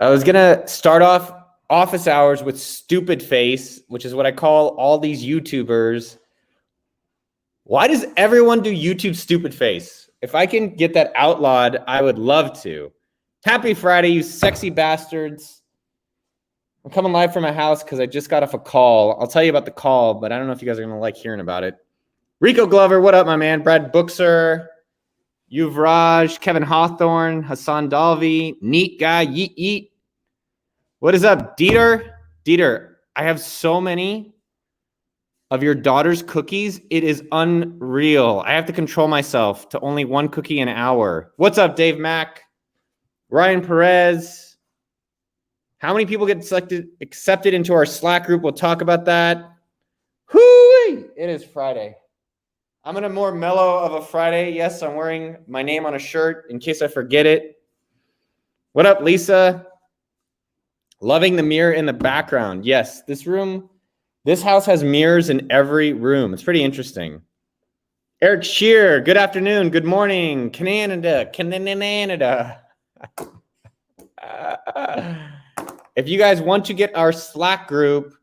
I was going to start off office hours with stupid face, which is what I call all these YouTubers. Why does everyone do YouTube stupid face? If I can get that outlawed, I would love to. Happy Friday, you sexy bastards. I'm coming live from my house because I just got off a call. I'll tell you about the call, but I don't know if you guys are going to like hearing about it. Rico Glover, what up, my man? Brad Bookser, Yuvraj, Kevin Hawthorne, Hassan Dalvi, Neat Guy, Yeet Yeet. What is up, Dieter? Dieter, I have so many of your daughter's cookies. It is unreal. I have to control myself to only one cookie an hour. What's up, Dave Mack? Ryan Perez. How many people get accepted into our Slack group? We'll talk about that. Whoo! It is Friday. I'm in a more mellow of a Friday. Yes, I'm wearing my name on a shirt in case I forget it. What up, Lisa? Loving the mirror in the background. Yes, this house has mirrors in every room. It's pretty interesting. Eric Shear, good afternoon, good morning. Canada. If you guys want to get our Slack group,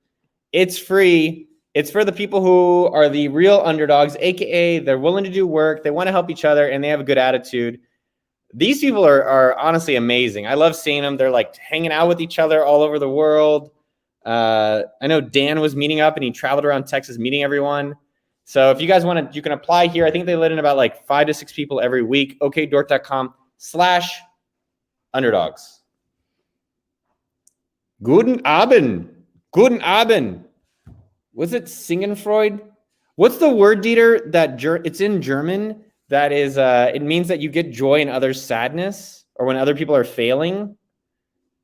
it's free. It's for the people who are the real underdogs, aka they're willing to do work, they want to help each other, and they have a good attitude. These people are honestly amazing. I love seeing them. They're like hanging out with each other all over the world. I know Dan was meeting up and he traveled around Texas meeting everyone. So if you guys want to, you can apply here. I think they let in about like 5 to 6 people every week. okdork.com/underdogs. Guten Abend. Guten Abend. Was it Singenfreud? What's the word, Dieter, that it's in German? That is, it means that you get joy in others' sadness or when other people are failing.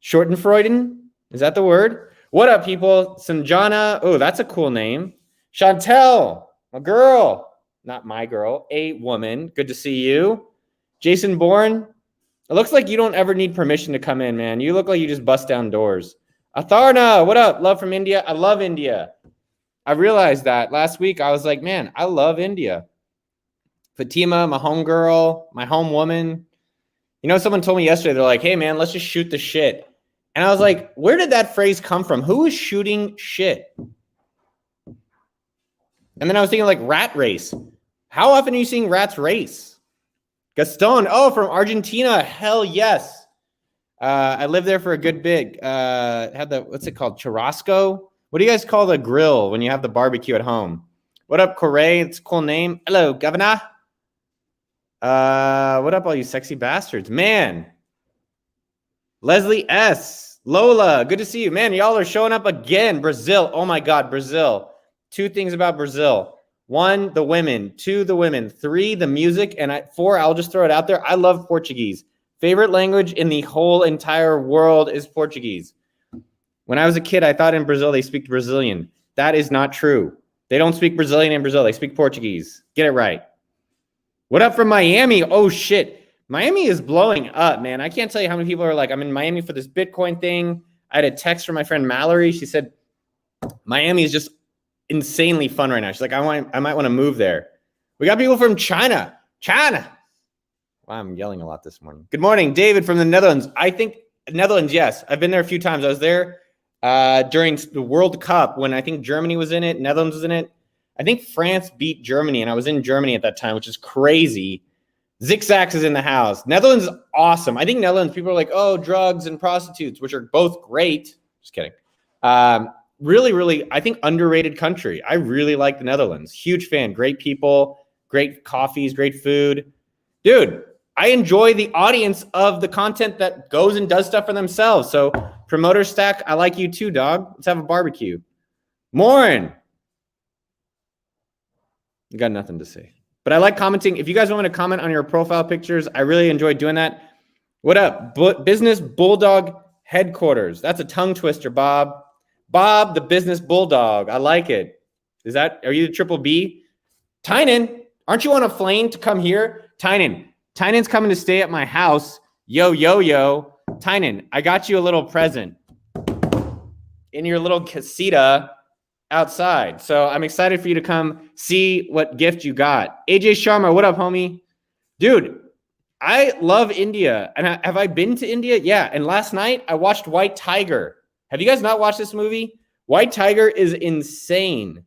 Schortenfreuden? Is that the word? What up, people? Sanjana. Oh, that's a cool name. Chantel, a girl. Not my girl, a woman. Good to see you. Jason Bourne. It looks like you don't ever need permission to come in, man. You look like you just bust down doors. Atharna, what up? Love from India. I love India. I realized that last week. I was like, man, I love India. Fatima, my homegirl, my home woman. You know, someone told me yesterday, they're like, hey, man, let's just shoot the shit. And I was like, where did that phrase come from? Who is shooting shit? And then I was thinking like rat race. How often are you seeing rats race? Gaston, oh, from Argentina. Hell yes. I lived there for a good bit. Had the, what's it called? Churrasco? What do you guys call the grill when you have the barbecue at home? What up, Corey? It's a cool name. Hello, Governor. What up, all you sexy bastards? Man. Leslie S. Lola, good to see you. Man, y'all are showing up again. Brazil. Oh, my God, Brazil. 2 things about Brazil. 1, the women. 2, the women. 3, the music. And 4, I'll just throw it out there. I love Portuguese. Favorite language in the whole entire world is Portuguese. When I was a kid, I thought in Brazil they speak Brazilian. That is not true. They don't speak Brazilian in Brazil. They speak Portuguese. Get it right. What up from Miami? Oh, shit. Miami is blowing up, man. I can't tell you how many people are like, I'm in Miami for this Bitcoin thing. I had a text from my friend Mallory. She said, Miami is just insanely fun right now. She's like, I might want to move there. We got people from China. China. Wow, I'm yelling a lot this morning. Good morning, David from the Netherlands. I think Netherlands, yes. I've been there a few times. I was there during the World Cup when I think Germany was in it, Netherlands was in it. I think France beat Germany, and I was in Germany at that time, which is crazy. Zigzags is in the house. Netherlands is awesome. I think Netherlands, people are like, oh, drugs and prostitutes, which are both great. Just kidding. Really, really, I think underrated country. I really like the Netherlands. Huge fan. Great people, great coffees, great food. Dude, I enjoy the audience of the content that goes and does stuff for themselves. So promoter stack, I like you too, dog. Let's have a barbecue. Morin. You got nothing to say. But I like commenting. If you guys want me to comment on your profile pictures, I really enjoy doing that. What up? Business Bulldog Headquarters. That's a tongue twister, Bob. Bob, the Business Bulldog. I like it. Are you the triple B? Tynan, aren't you on a plane to come here? Tynan's coming to stay at my house. Yo. Tynan, I got you a little present in your little casita outside. So I'm excited for you to come see what gift you got. AJ Sharma, what up, homie? Dude, I love India. And have I been to India? Yeah. And last night I watched White Tiger. Have you guys not watched this movie? White Tiger is insane.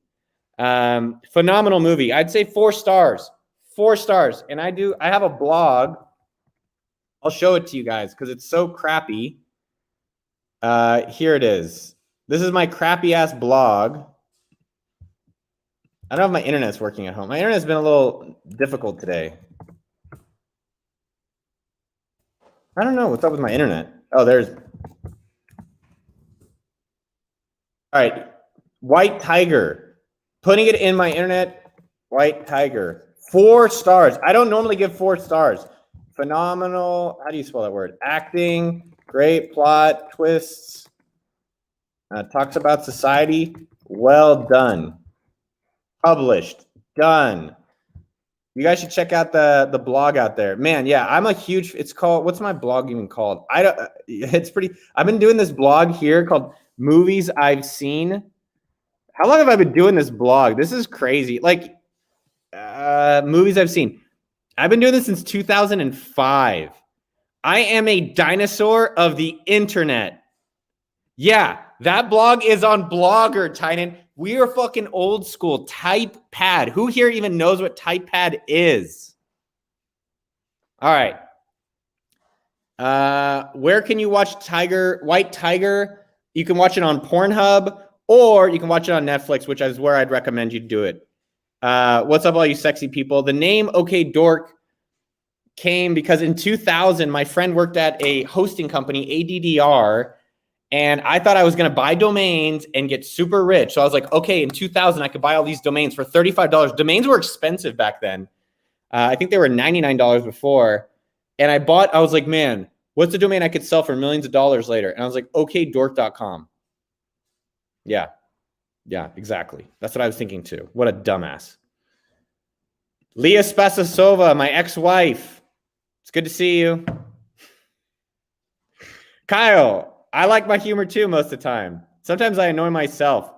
Phenomenal movie. I'd say 4 stars. 4 stars. And I have a blog. I'll show it to you guys because it's so crappy. Here it is. This is my crappy ass blog. I don't know if my internet's working at home. My internet's been a little difficult today. I don't know what's up with my internet. Oh, there's. All right. White Tiger. Putting it in my internet. White Tiger. 4 stars. I don't normally give 4 stars. Phenomenal. How do you spell that word? Acting. Great plot. Twists. Talks about society. Well done. Published. Done. You guys should check out the blog out there. Man, yeah, I'm a huge, it's called, what's my blog even called? It's pretty, I've been doing this blog here called Movies I've Seen. How long have I been doing this blog? This is crazy. Like, movies I've seen. I've been doing this since 2005. I am a dinosaur of the internet. Yeah, that blog is on Blogger, Titan. We are fucking old school. TypePad. Who here even knows what TypePad is? All right. Where can you watch White Tiger? You can watch it on Pornhub, or you can watch it on Netflix, which is where I'd recommend you do it. What's up, all you sexy people? The name OkDork came because in 2000, my friend worked at a hosting company, ADDR, and I thought I was going to buy domains and get super rich. So I was like, okay, in 2000, I could buy all these domains for $35. Domains were expensive back then. I think they were $99 before. And I was like, man, what's a domain I could sell for millions of dollars later? And I was like, okdork.com. Yeah. Yeah, exactly. That's what I was thinking too. What a dumbass. Leah Spasasova, my ex-wife. It's good to see you. Kyle. I like my humor too most of the time. Sometimes I annoy myself.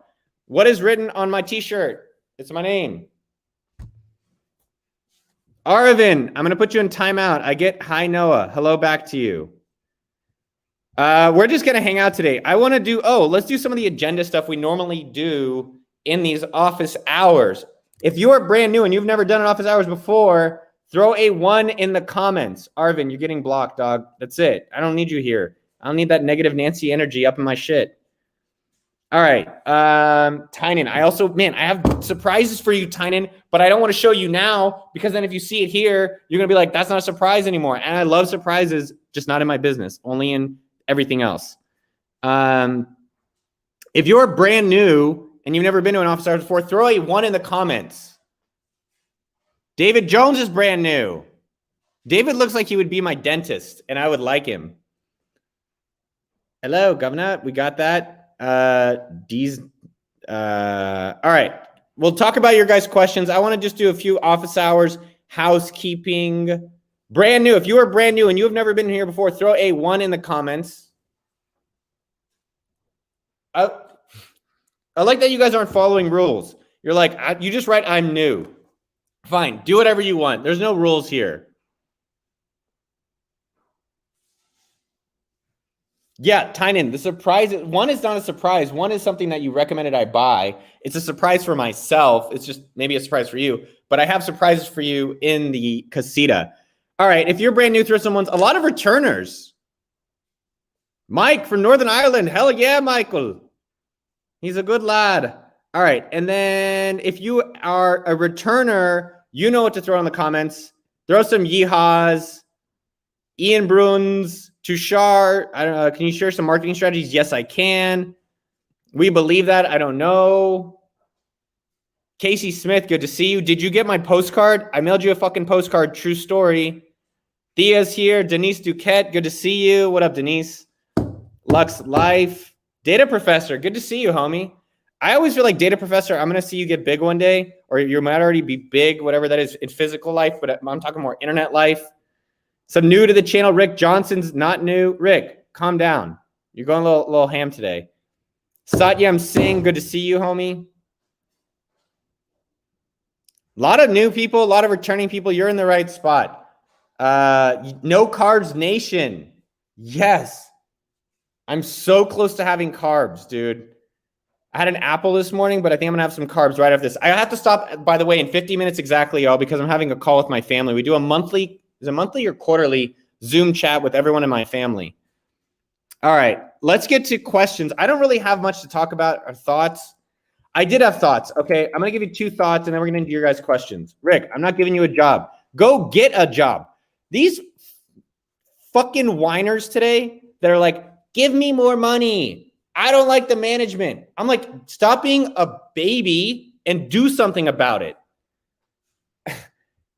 What is written on my t-shirt? It's my name. Arvin, I'm going to put you in timeout. I get hi, Noah. Hello back to you. We're just going to hang out today. I want to let's do some of the agenda stuff we normally do in these office hours. If you are brand new and you've never done an office hours before, throw a 1 in the comments. Arvin, you're getting blocked, dog. That's it. I don't need you here. I don't need that negative Nancy energy up in my shit. All right. Tynan, I have surprises for you, Tynan, but I don't want to show you now because then if you see it here, you're going to be like, that's not a surprise anymore. And I love surprises, just not in my business, only in everything else. If you're brand new and you've never been to an office hours before, throw a 1 in the comments. David Jones is brand new. David looks like he would be my dentist and I would like him. Hello, Governor. We got that. All right. We'll talk about your guys' questions. I want to just do a few office hours, housekeeping. Brand new. If you are brand new and you have never been here before, throw a 1 in the comments. I like that you guys aren't following rules. You're like, you just write, I'm new. Fine. Do whatever you want. There's no rules here. Yeah, Tynan, the surprise, 1 is not a surprise. 1 is something that you recommended I buy. It's a surprise for myself. It's just maybe a surprise for you. But I have surprises for you in the casita. All right, if you're brand new, throw a lot of returners. Mike from Northern Ireland. Hell yeah, Michael. He's a good lad. All right, and then if you are a returner, you know what to throw in the comments. Throw some yeehaws. Ian Bruns. Tushar, I don't know. Can you share some marketing strategies? Yes, I can. We believe that. I don't know. Casey Smith, good to see you. Did you get my postcard? I mailed you a fucking postcard. True story. Thea's here. Denise Duquette, good to see you. What up, Denise? Lux Life. Data Professor, good to see you, homie. I always feel like Data Professor, I'm going to see you get big one day, or you might already be big, whatever that is in physical life, but I'm talking more internet life. Some new to the channel. Rick Johnson's not new. Rick, calm down. You're going a little ham today. Satyam Singh, good to see you, homie. A lot of new people, a lot of returning people. You're in the right spot. No carbs nation. Yes. I'm so close to having carbs, dude. I had an apple this morning, but I think I'm gonna have some carbs right after this. I have to stop, by the way, in 50 minutes exactly, y'all, because I'm having a call with my family. We do a monthly, is it monthly or quarterly Zoom chat with everyone in my family. All right, let's get to questions. I don't really have much to talk about or thoughts. I did have thoughts. Okay, I'm gonna give you 2 thoughts and then we're gonna do your guys' questions. Rick, I'm not giving you a job. Go get a job. These fucking whiners today, they're like, give me more money. I don't like the management. I'm like, stop being a baby and do something about it.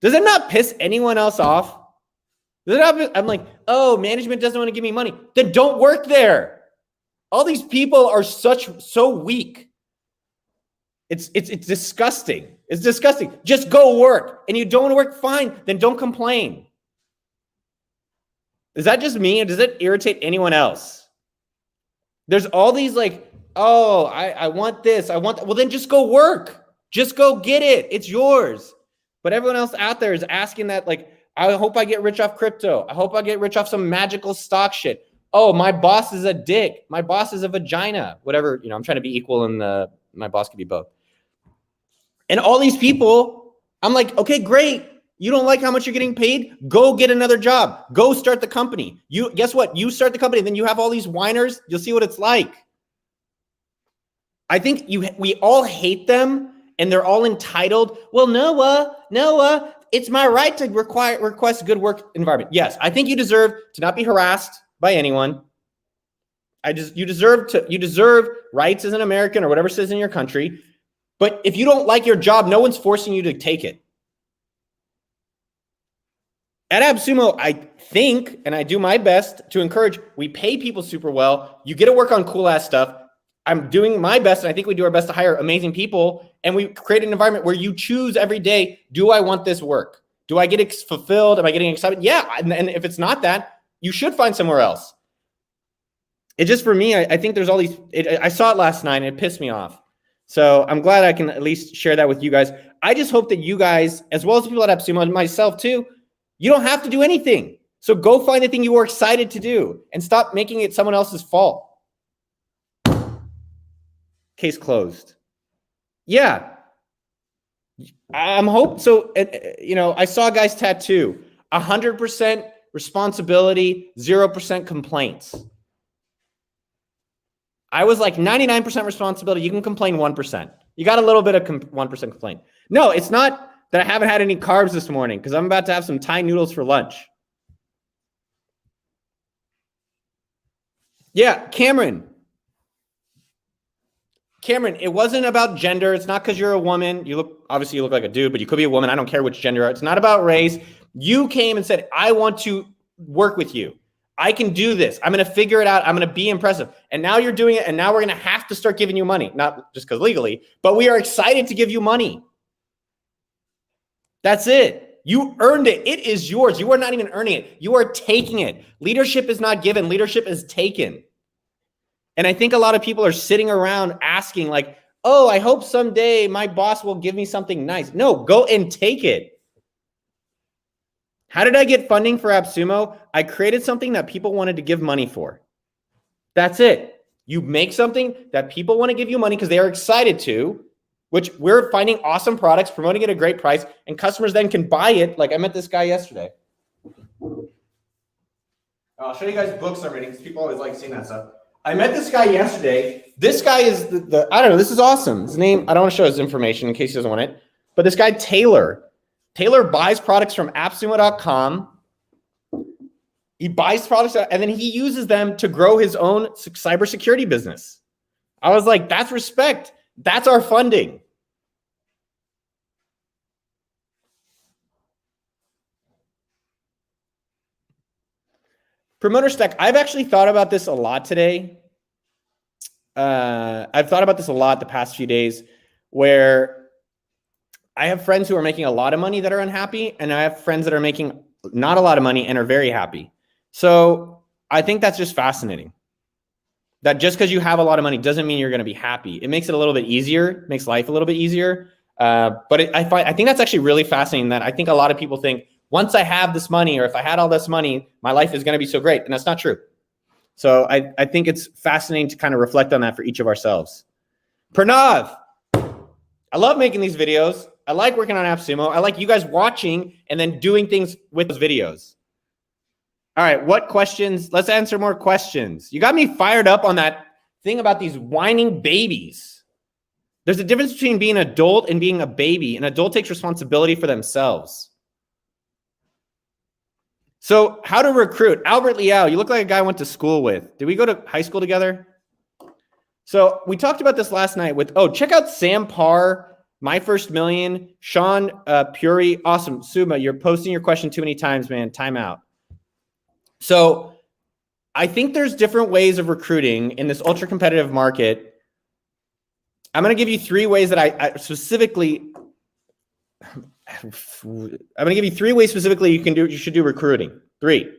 Does it not piss anyone else off? Does it not, I'm like, oh, management doesn't want to give me money. Then don't work there. All these people are so weak. It's disgusting. It's disgusting. Just go work. And you don't want to work, fine. Then don't complain. Is that just me? And does it irritate anyone else? There's all these like, oh, I want this. I want that. Well, then just go work. Just go get it. It's yours. But everyone else out there is asking that, like, I hope I get rich off crypto. I hope I get rich off some magical stock shit. Oh, my boss is a dick. My boss is a vagina. Whatever, I'm trying to be equal and my boss could be both. And all these people, I'm like, okay, great. You don't like how much you're getting paid? Go get another job. Go start the company. Guess what? You start the company, then you have all these whiners. You'll see what it's like. I think we all hate them, and they're all entitled. Well, Noah, it's my right to request a good work environment. Yes, I think you deserve to not be harassed by anyone. You deserve rights as an American or whatever says in your country. But if you don't like your job, no one's forcing you to take it. At App Sumo, I think, and I do my best to encourage, we pay people super well. You get to work on cool ass stuff. I'm doing my best, and I think we do our best to hire amazing people. And we create an environment where you choose every day, do I want this work? Do I get fulfilled? Am I getting excited? Yeah. And if it's not that, you should find somewhere else. It just, for me, I think there's all these, I saw it last night and it pissed me off. So I'm glad I can at least share that with you guys. I just hope that you guys, as well as the people at App Sumo and myself too, you don't have to do anything. So go find the thing you were excited to do and stop making it someone else's fault. Case closed. Yeah. I'm hoping. So, I saw a guy's tattoo, 100% responsibility, 0% complaints. I was like 99% responsibility. You can complain 1%. You got a little bit of 1% complaint. No, it's not that I haven't had any carbs this morning because I'm about to have some Thai noodles for lunch. Yeah, Cameron, it wasn't about gender. It's not because you're a woman. Obviously you look like a dude, but you could be a woman. I don't care which gender you are. It's not about race. You came and said, I want to work with you. I can do this. I'm going to figure it out. I'm going to be impressive. And now you're doing it. And now we're going to have to start giving you money. Not just because legally, but we are excited to give you money. That's it. You earned it. It is yours. You are not even earning it. You are taking it. Leadership is not given. Leadership is taken. And I think a lot of people are sitting around asking like, oh, I hope someday my boss will give me something nice. No, go and take it. How did I get funding for App Sumo? I created something that people wanted to give money for. That's it. You make something that people want to give you money because they are excited to, which we're finding awesome products, promoting it at a great price, and customers then can buy it. Like I met this guy yesterday. I'll show you guys books I'm reading because people always like seeing that stuff. I met this guy yesterday. This guy is I don't know, this is awesome. His name, I don't want to show his information in case he doesn't want it, but this guy, Taylor buys products from appsumo.com. He buys products and then he uses them to grow his own cybersecurity business. I was like, that's respect. That's our funding. Promoter stack. I've actually thought about this a lot today. I've thought about this a lot the past few days where I have friends who are making a lot of money that are unhappy, and I have friends that are making not a lot of money and are very happy. So I think that's just fascinating. That just because you have a lot of money doesn't mean you're going to be happy. It makes it a little bit easier, makes life a little bit easier. But I think that's actually really fascinating that I think a lot of people think once I have this money, or if I had all this money, my life is going to be so great. And that's not true. So I think it's fascinating to kind of reflect on that for each of ourselves. Pranav, I love making these videos. I like working on App Sumo. I like you guys watching and then doing things with those videos. All right, what questions? Let's answer more questions. You got me fired up on that thing about these whining babies. There's a difference between being an adult and being a baby. An adult takes responsibility for themselves. So how to recruit? Albert Liao, you look like a guy I went to school with. Did we go to high school together? So we talked about this last night with, check out Sam Parr, My First Million, Sean Puri. Awesome. Suma, you're posting your question too many times, man. Time out. So I think there's different ways of recruiting in this ultra competitive market. I'm going to give you 3 ways that I specifically, I'm going to give you 3 ways specifically you should do recruiting. 3.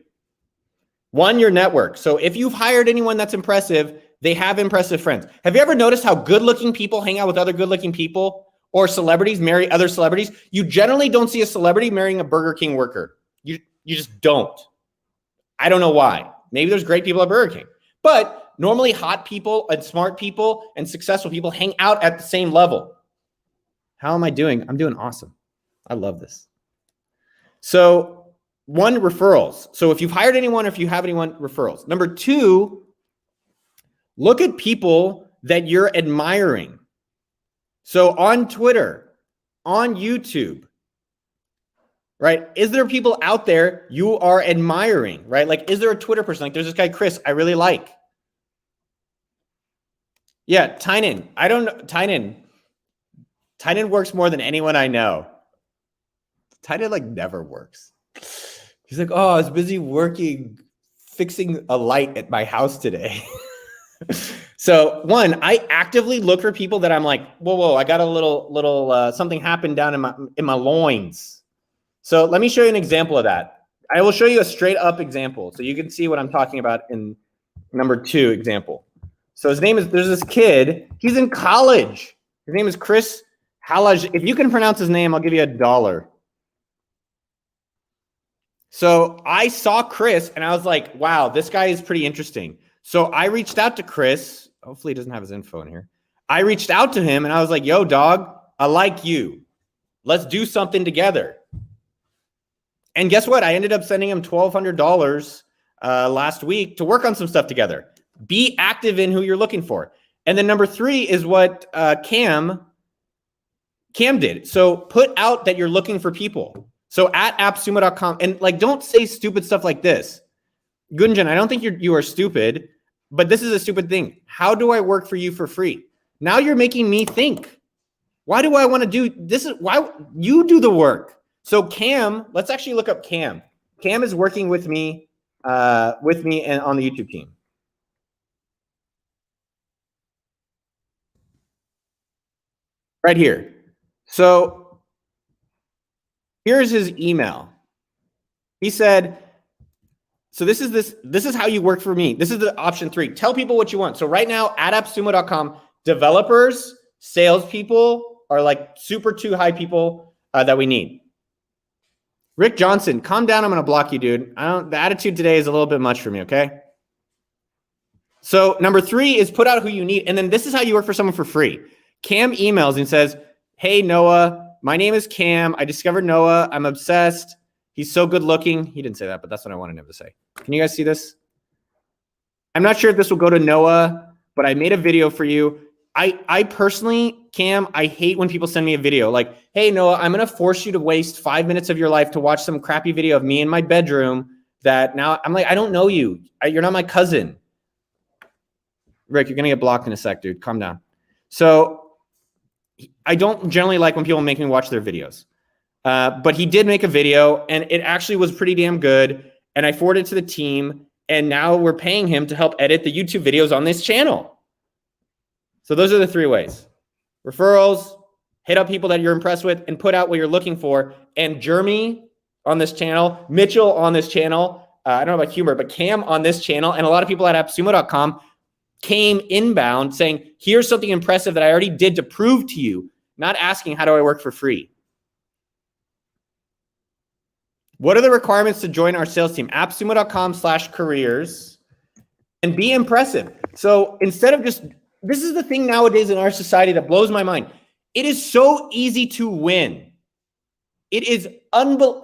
1, your network. So if you've hired anyone that's impressive, they have impressive friends. Have you ever noticed how good-looking people hang out with other good-looking people, or celebrities marry other celebrities? You generally don't see a celebrity marrying a Burger King worker. You just don't. I don't know why. Maybe there's great people at Burger King, but normally hot people and smart people and successful people hang out at the same level. How am I doing? I'm doing awesome. I love this. So 1, referrals. So if you've hired anyone, or if you have anyone, referrals. Number 2, look at people that you're admiring. So on Twitter, on YouTube, right? Is there people out there you are admiring, right? Like, is there a Twitter person? Like, there's this guy, Chris, I really like. Yeah, Tynan. I don't know. Tynan works more than anyone I know. Tynan like never works. He's like, I was busy working, fixing a light at my house today. So 1, I actively look for people that I'm like, whoa, I got a little something happened down in my loins. So let me show you an example of that. I will show you a straight up example so you can see what I'm talking about in number 2 example. So there's this kid, he's in college. His name is Chris Halaj. If you can pronounce his name, I'll give you $1. So I saw Chris and I was like, wow, this guy is pretty interesting. So I reached out to Chris. Hopefully he doesn't have his info in here. I reached out to him and I was like, yo, dog, I like you. Let's do something together. And guess what? I ended up sending him $1,200 last week to work on some stuff together. Be active in who you're looking for. And then number 3 is what Cam did. So put out that you're looking for people. So at appsumo.com, and like, don't say stupid stuff like this. Gunjan, I don't think you are stupid, but this is a stupid thing. How do I work for you for free? Now you're making me think. Why do I want to do this? Why you do the work? So Cam, let's actually look up Cam. Cam is working with me and on the YouTube team. Right here. So here's his email. He said, so this is how you work for me. This is the option 3. Tell people what you want. So right now at appsumo.com, developers, salespeople are like super too high people that we need. Rick Johnson, calm down. I'm going to block you, dude. The attitude today is a little bit much for me. Okay. So number 3 is put out who you need. And then this is how you work for someone for free. Cam emails and says, hey, Noah, my name is Cam. I discovered Noah. I'm obsessed. He's so good looking. He didn't say that, but that's what I wanted him to say. Can you guys see this? I'm not sure if this will go to Noah, but I made a video for you. I personally, Cam, I hate when people send me a video like, hey, Noah, I'm going to force you to waste 5 minutes of your life to watch some crappy video of me in my bedroom that now I'm like, I don't know you. You're not my cousin. Rick, you're going to get blocked in a sec, dude. Calm down. So I don't generally like when people make me watch their videos. But he did make a video and it actually was pretty damn good. And I forwarded it to the team and now we're paying him to help edit the YouTube videos on this channel. So those are the 3 ways. Referrals, hit up people that you're impressed with and put out what you're looking for. And Jeremy on this channel, Mitchell on this channel, I don't know about humor, but Cam on this channel, and a lot of people at appsumo.com came inbound saying, here's something impressive that I already did to prove to you, not asking how do I work for free. What are the requirements to join our sales team? appsumo.com/careers and be impressive. So instead of just, this is the thing nowadays in our society that blows my mind. It is so easy to win. It is unbelievable.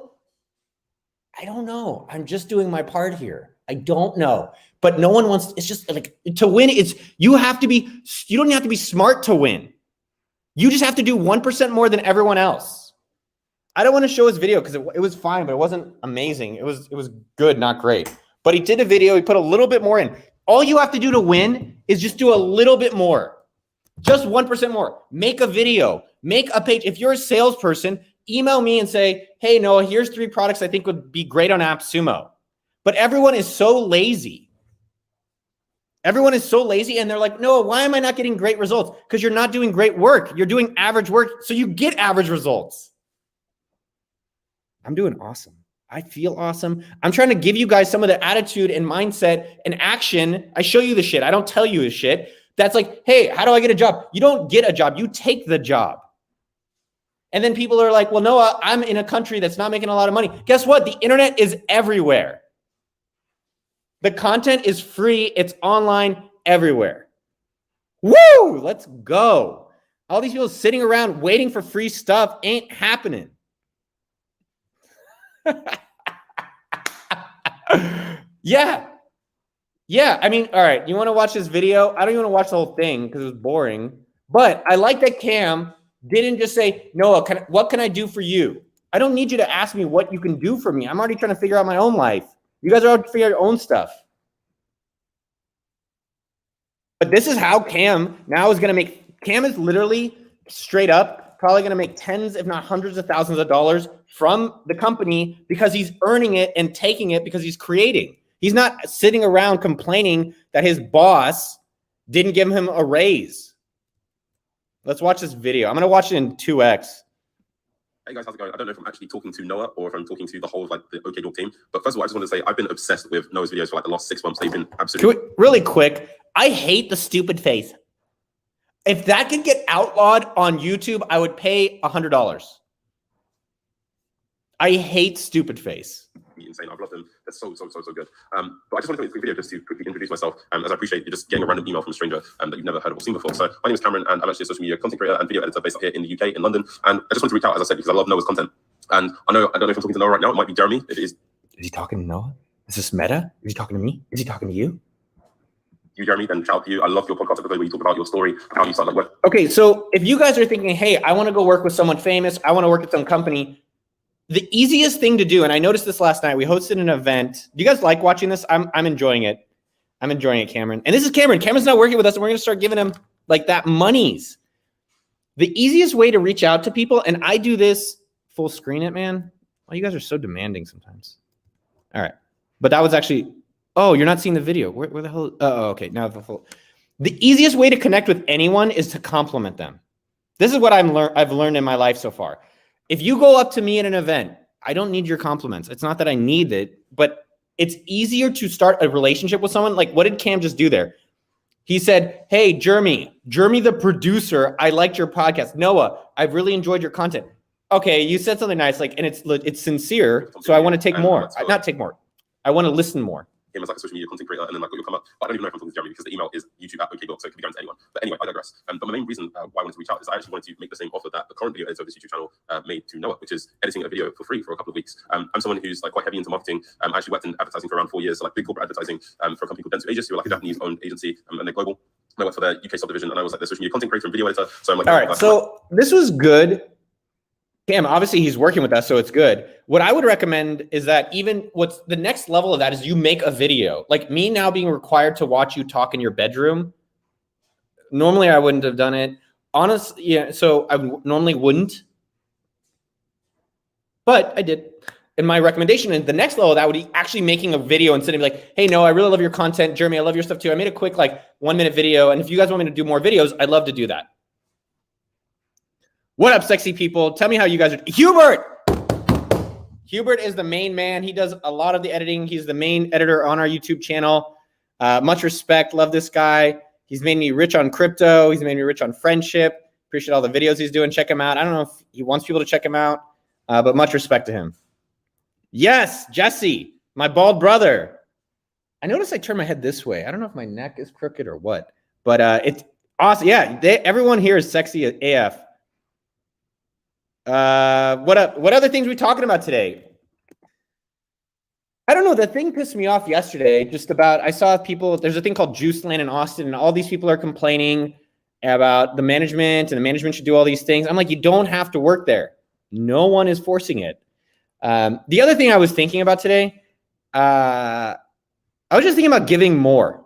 I don't know. I'm just doing my part here. I don't know. But no one wants, it's just like to win. It's, you don't have to be smart to win. You just have to do 1% more than everyone else. I don't want to show his video because it was fine, but it wasn't amazing. It was good, not great. But he did a video. He put a little bit more in. All you have to do to win is just do a little bit more. Just 1% more. Make a video. Make a page. If you're a salesperson, email me and say, hey, Noah, here's 3 products I think would be great on App Sumo. But everyone is so lazy. Everyone is so lazy, and they're like, Noah, why am I not getting great results? Because you're not doing great work. You're doing average work, so you get average results. I'm doing awesome. I feel awesome. I'm trying to give you guys some of the attitude and mindset and action. I show you the shit. I don't tell you the shit. That's like, hey, how do I get a job? You don't get a job. You take the job. And then people are like, well, Noah, I'm in a country that's not making a lot of money. Guess what? The internet is everywhere. The content is free. It's online everywhere. Woo! Let's go. All these people sitting around waiting for free stuff ain't happening. Yeah. I mean, all right. You want to watch this video? I don't even want to watch the whole thing because it was boring. But I like that Cam didn't just say, Noah, what can I do for you? I don't need you to ask me what you can do for me. I'm already trying to figure out my own life. You guys are all figure out your own stuff. But this is how Cam now is going to make. Cam is literally straight up probably going to make tens, if not hundreds of thousands of dollars from the company because he's earning it and taking it because he's creating. He's not sitting around complaining that his boss didn't give him a raise. Let's watch this video. I'm going to watch it in 2x. Hey guys, how's it going? I don't know if I'm actually talking to Noah or if I'm talking to the whole of like the OkDork team. But first of all, I just want to say I've been obsessed with Noah's videos for like the last 6 months. They've been absolutely really quick. I hate the stupid face. If that could get outlawed on YouTube, I would pay $100. I hate stupid face. Insane. I've loved them. They're so good. But I just wanted to make a quick video just to quickly introduce myself, as I appreciate you just getting a random email from a stranger that you've never heard of or seen before. So my name is Cameron, and I'm actually a social media content creator and video editor based up here in the UK in London. And I just wanted to reach out, as I said, because I love Noah's content. And I don't know if I'm talking to Noah right now. It might be Jeremy. If it is he talking to Noah? Is this meta? Is he talking to me? Is he talking to you? You, Jeremy, then shout out to you. I love your podcast episode where you talk about your story, how you started. Okay, so if you guys are thinking, hey, I want to go work with someone famous, I want to work at some company, the easiest thing to do, and I noticed this last night, we hosted an event. Do you guys like watching this? I'm enjoying it. I'm enjoying it, Cameron. And this is Cameron. Cameron's not working with us, and we're going to start giving him like that monies. The easiest way to reach out to people, and I do this, full screen it, man. Oh, you guys are so demanding sometimes. All right. But that was actually, oh, you're not seeing the video. Where the hell? Oh, okay. Now the full. The easiest way to connect with anyone is to compliment them. This is what I've learned in my life so far. If you go up to me at an event, I don't need your compliments. It's not that I need it, but it's easier to start a relationship with someone. Like, what did Cam just do there? He said, hey, Jeremy, the producer, I liked your podcast. Noah, I've really enjoyed your content. Okay, you said something nice, like, and it's sincere, so I want to take more. Not take more. I want to listen more. Him as like a social media content creator, and then like you'll come up. But I don't even know if I'm talking to Jeremy because the email is youtube@okdork, so it could be going to anyone. But anyway, I digress. But my main reason why I wanted to reach out is I actually wanted to make the same offer that the current video editor of this YouTube channel made to Noah, which is editing a video for free for a couple of weeks. I'm someone who's like quite heavy into marketing. I actually worked in advertising for around 4 years, so like big corporate advertising for a company called Dentsu Aegis, who are like a Japanese-owned agency, and they're global. I worked for their UK subdivision, and I was like the social media content creator and video editor. So I'm like, all right. So this was good. Cam, obviously he's working with us, so it's good. What I would recommend is that even what's the next level of that is you make a video. Like me now being required to watch you talk in your bedroom. Normally I wouldn't have done it. Honestly, yeah, so I normally wouldn't. But I did. And my recommendation and the next level of that would be actually making a video and sitting like, hey, no, I really love your content. Jeremy, I love your stuff too. I made a quick like 1-minute video. And if you guys want me to do more videos, I'd love to do that. What up, sexy people? Tell me how you guys are. Hubert is the main man. He does a lot of the editing. He's the main editor on our YouTube channel. Much respect. Love this guy. He's made me rich on crypto. He's made me rich on friendship. Appreciate all the videos he's doing. Check him out. I don't know if he wants people to check him out, but much respect to him. Yes, Jesse, my bald brother. I noticed I turn my head this way. I don't know if my neck is crooked or what, but it's awesome. Yeah, everyone here is sexy AF. What up? What other things are we talking about today? I don't know. The thing pissed me off yesterday. I saw people. There's a thing called Juice Land in Austin, and all these people are complaining about the management, and the management should do all these things. I'm like, you don't have to work there. No one is forcing it. The other thing I was thinking about today, I was just thinking about giving more.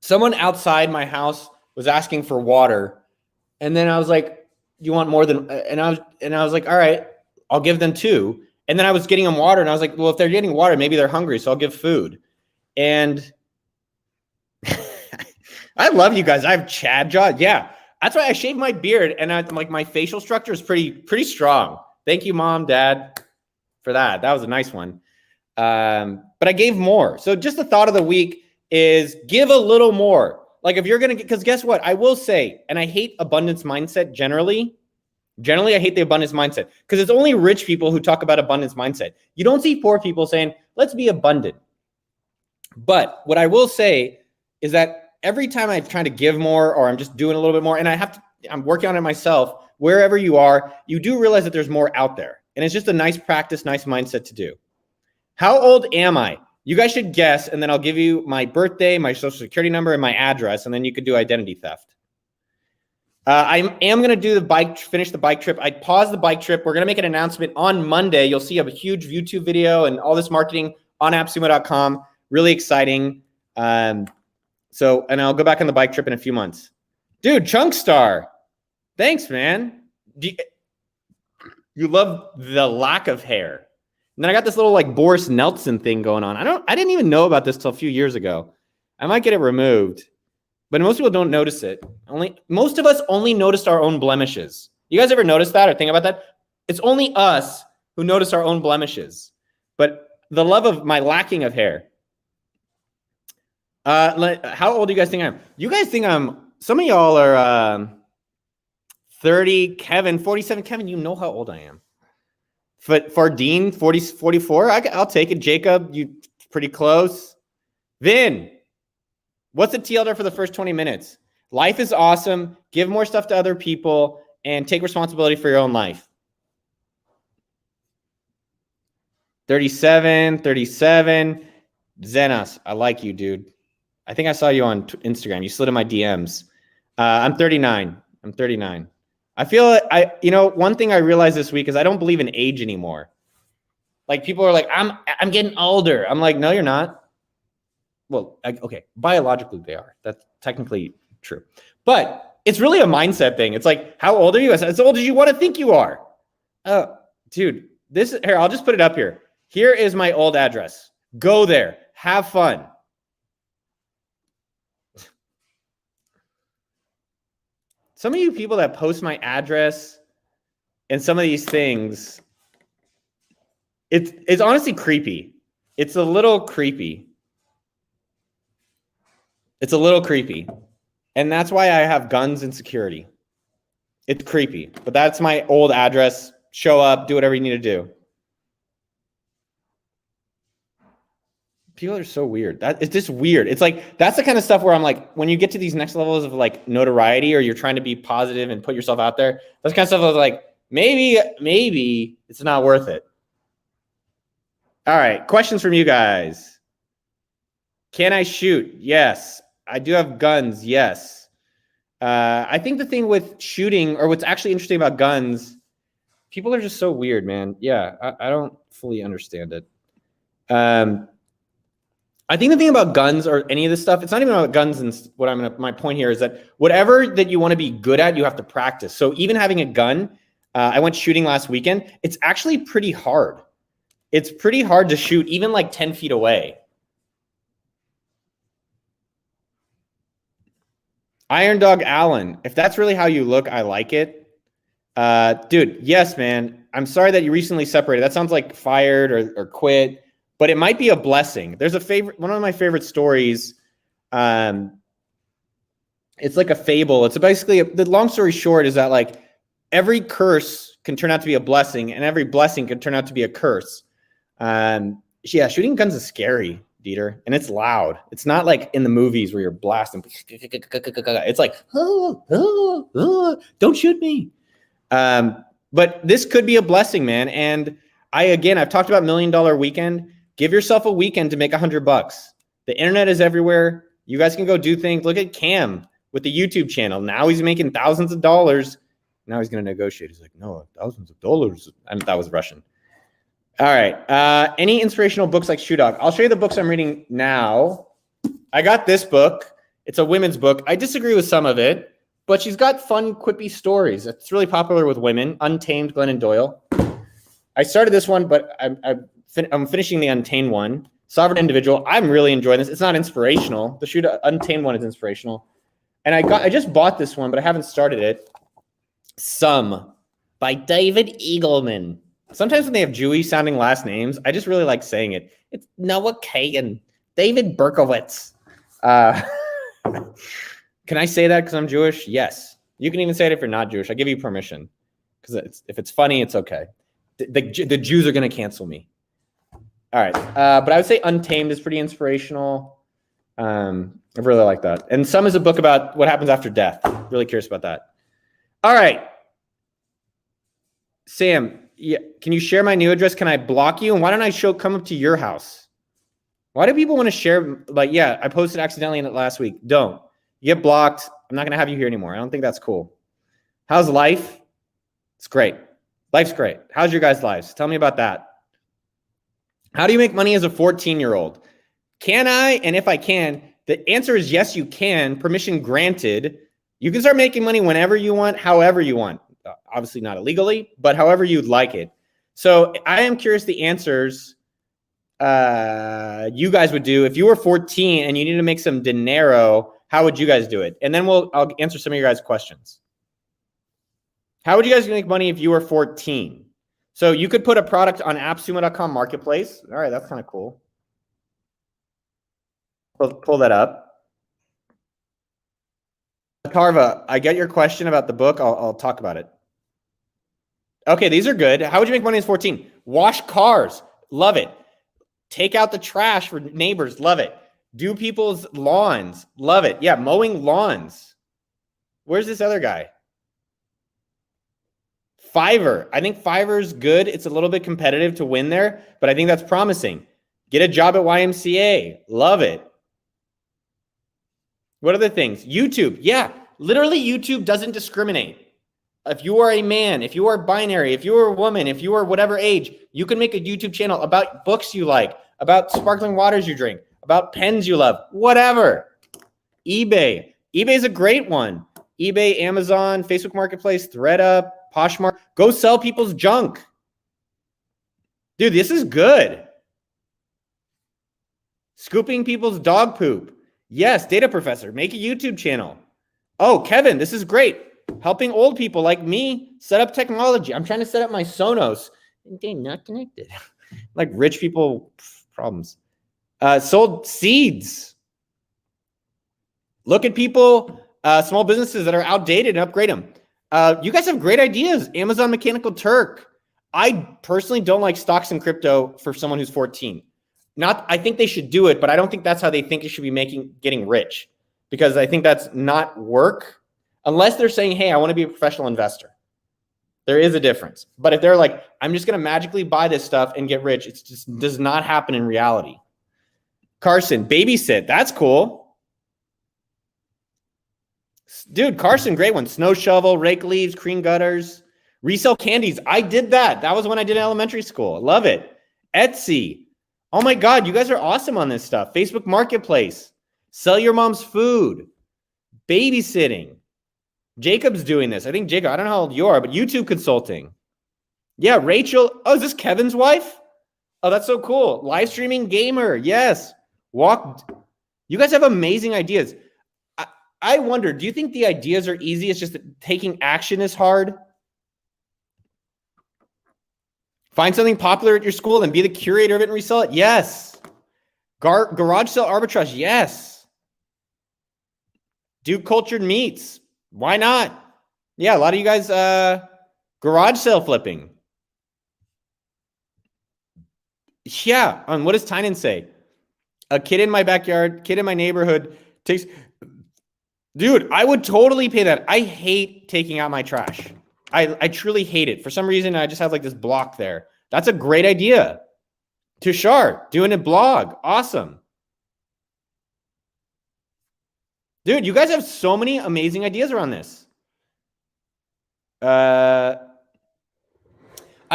Someone outside my house was asking for water, and then I was like, "You want more than?" And I was like, "All right, I'll give them 2." And then I was getting them water, and I was like, "Well, if they're getting water, maybe they're hungry, so I'll give food." And I love you guys. I have Chad jaw. Yeah, that's why I shaved my beard, and I'm like, my facial structure is pretty strong. Thank you, Mom, Dad, for that. That was a nice one. But I gave more. So just the thought of the week is give a little more. Like if you're going to get, because guess what? I will say, and I hate abundance mindset generally. Generally, I hate the abundance mindset because it's only rich people who talk about abundance mindset. You don't see poor people saying, let's be abundant. But what I will say is that every time I'm trying to give more or I'm just doing a little bit more, and I'm working on it myself, wherever you are, you do realize that there's more out there. And it's just a nice practice, nice mindset to do. How old am I? You guys should guess, and then I'll give you my birthday, my social security number, and my address, and then you could do identity theft. I am going to finish the bike trip. I paused the bike trip. We're going to make an announcement on Monday. You'll see a huge YouTube video and all this marketing on appsumo.com. Really exciting. And I'll go back on the bike trip in a few months. Dude, Chunkstar. Thanks, man. You love the lack of hair. And then I got this little like Boris Nelson thing going on. I didn't even know about this till a few years ago. I might get it removed, but most people don't notice it. Most of us only noticed our own blemishes. You guys ever notice that or think about that? It's only us who notice our own blemishes. But the love of my lacking of hair. How old do you guys think I am? You guys think some of y'all are 30, Kevin, 47. Kevin, you know how old I am. Fardeen, 44. I'll take it. Jacob, you pretty close. Vin, what's the TLDR for the first 20 minutes? Life is awesome. Give more stuff to other people and take responsibility for your own life. 37. Zenas, I like you, dude. I think I saw you on Instagram. You slid in my DMs. I'm 39. I feel one thing I realized this week is I don't believe in age anymore. Like people are like, I'm getting older. I'm like, no, you're not. Well, okay, biologically they are. That's technically true. But it's really a mindset thing. It's like, how old are you? As old as you want to think you are. Oh, dude, here, I'll just put it up here. Here is my old address. Go there. Have fun. Some of you people that post my address and some of these things, it's honestly creepy. It's a little creepy. And that's why I have guns and security. It's creepy, but that's my old address. Show up, do whatever you need to do. People are so weird. It's just weird. It's like, that's the kind of stuff where I'm like, when you get to these next levels of like notoriety or you're trying to be positive and put yourself out there, that's kind of stuff I was like, maybe it's not worth it. All right. Questions from you guys. Can I shoot? Yes. I do have guns. Yes. I think the thing with shooting, or what's actually interesting about guns, people are just so weird, man. Yeah. I don't fully understand it. I think the thing about guns or any of this stuff, it's not even about guns. And my point here is that whatever that you want to be good at, you have to practice. So even having a gun, I went shooting last weekend. It's actually pretty hard. It's pretty hard to shoot even like 10 feet away. Iron Dog Allen, if that's really how you look, I like it. Dude, yes, man. I'm sorry that you recently separated. That sounds like fired or quit. But it might be a blessing. There's one of my favorite stories. It's like a fable. It's basically, the long story short is that like every curse can turn out to be a blessing and every blessing can turn out to be a curse. Yeah, shooting guns is scary, Dieter, and it's loud. It's not like in the movies where you're blasting. It's like, don't shoot me. But this could be a blessing, man. And I've talked about $1 Million Weekend. Give yourself a weekend to make $100. The internet is everywhere. You guys can go do things. Look at Cam with the YouTube channel. Now he's making thousands of dollars. Now he's going to negotiate. He's like, no, thousands of dollars. That was Russian. All right. Any inspirational books like Shoe Dog? I'll show you the books I'm reading now. I got this book. It's a women's book. I disagree with some of it, but she's got fun, quippy stories. It's really popular with women. Untamed, Glennon Doyle. I started this one, but I'm finishing the Untamed one. Sovereign Individual. I'm really enjoying this. It's not inspirational. The Untamed one is inspirational. And I just bought this one, but I haven't started it. Some by David Eagleman. Sometimes when they have Jewish sounding last names, I just really like saying it. It's Noah Kagan, David Berkowitz. Can I say that because I'm Jewish? Yes. You can even say it if you're not Jewish. I give you permission because if it's funny, it's okay. The Jews are going to cancel me. All right. But I would say Untamed is pretty inspirational. I really like that. And Some is a book about what happens after death. Really curious about that. All right. Sam, can you share my new address? Can I block you? And why don't I come up to your house? Why do people want to share? Like, yeah, I posted accidentally in it last week. Don't. You get blocked. I'm not going to have you here anymore. I don't think that's cool. How's life? It's great. Life's great. How's your guys' lives? Tell me about that. How do you make money as a 14-year-old? Can I? And if I can, the answer is yes, you can. Permission granted. You can start making money whenever you want, however you want. Obviously not illegally, but however you'd like it. So I am curious the answers you guys would do if you were 14 and you need to make some dinero. How would you guys do it? And then I'll answer some of your guys' questions. How would you guys make money if you were 14? So you could put a product on appsumo.com marketplace. All right, that's kind of cool. Pull that up. Atharva, I get your question about the book. I'll talk about it. Okay, these are good. How would you make money as 14? Wash cars. Love it. Take out the trash for neighbors. Love it. Do people's lawns. Love it. Yeah, mowing lawns. Where's this other guy? Fiverr. I think Fiverr's good. It's a little bit competitive to win there, but I think that's promising. Get a job at YMCA. Love it. What other things? YouTube. Yeah, literally YouTube doesn't discriminate. If you are a man, if you are binary, if you are a woman, if you are whatever age, you can make a YouTube channel about books you like, about sparkling waters you drink, about pens you love, whatever. eBay. eBay is a great one. eBay, Amazon, Facebook Marketplace, ThreadUp, Poshmark. Go sell people's junk. Dude, this is good. Scooping people's dog poop. Yes, Data Professor. Make a YouTube channel. Oh, Kevin, this is great. Helping old people like me set up technology. I'm trying to set up my Sonos. They're not connected. Like rich people problems. Sold seeds. Look at people, small businesses that are outdated and upgrade them. You guys have great ideas. Amazon Mechanical Turk. I personally don't like stocks and crypto for someone who's 14. I think they should do it, but I don't think that's how they think it should be getting rich, because I think that's not work unless they're saying, hey, I want to be a professional investor. There is a difference. But if they're like, I'm just going to magically buy this stuff and get rich, it just does not happen in reality. Carson, babysit. That's cool. Dude, Carson, great one. Snow shovel, rake leaves, clean gutters, resell candies. I did that. That was when I did elementary school. Love it. Etsy. Oh my God, you guys are awesome on this stuff. Facebook Marketplace. Sell your mom's food. Babysitting. Jacob's doing this. I think Jacob, I don't know how old you are, but YouTube consulting. Yeah, Rachel. Oh, is this Kevin's wife? Oh, that's so cool. Live streaming gamer. Yes. You guys have amazing ideas. I wonder, do you think the ideas are easy? It's just that taking action is hard? Find something popular at your school and be the curator of it and resell it? Yes. Garage sale arbitrage? Yes. Do cultured meats? Why not? Yeah, a lot of you guys, garage sale flipping. Yeah. What does Tynan say? A kid in my backyard, kid in my neighborhood takes. Dude, I would totally pay that. I hate taking out my trash. I truly hate it. For some reason, I just have like this block there. That's a great idea. Tushar, doing a blog. Awesome. Dude, you guys have so many amazing ideas around this. I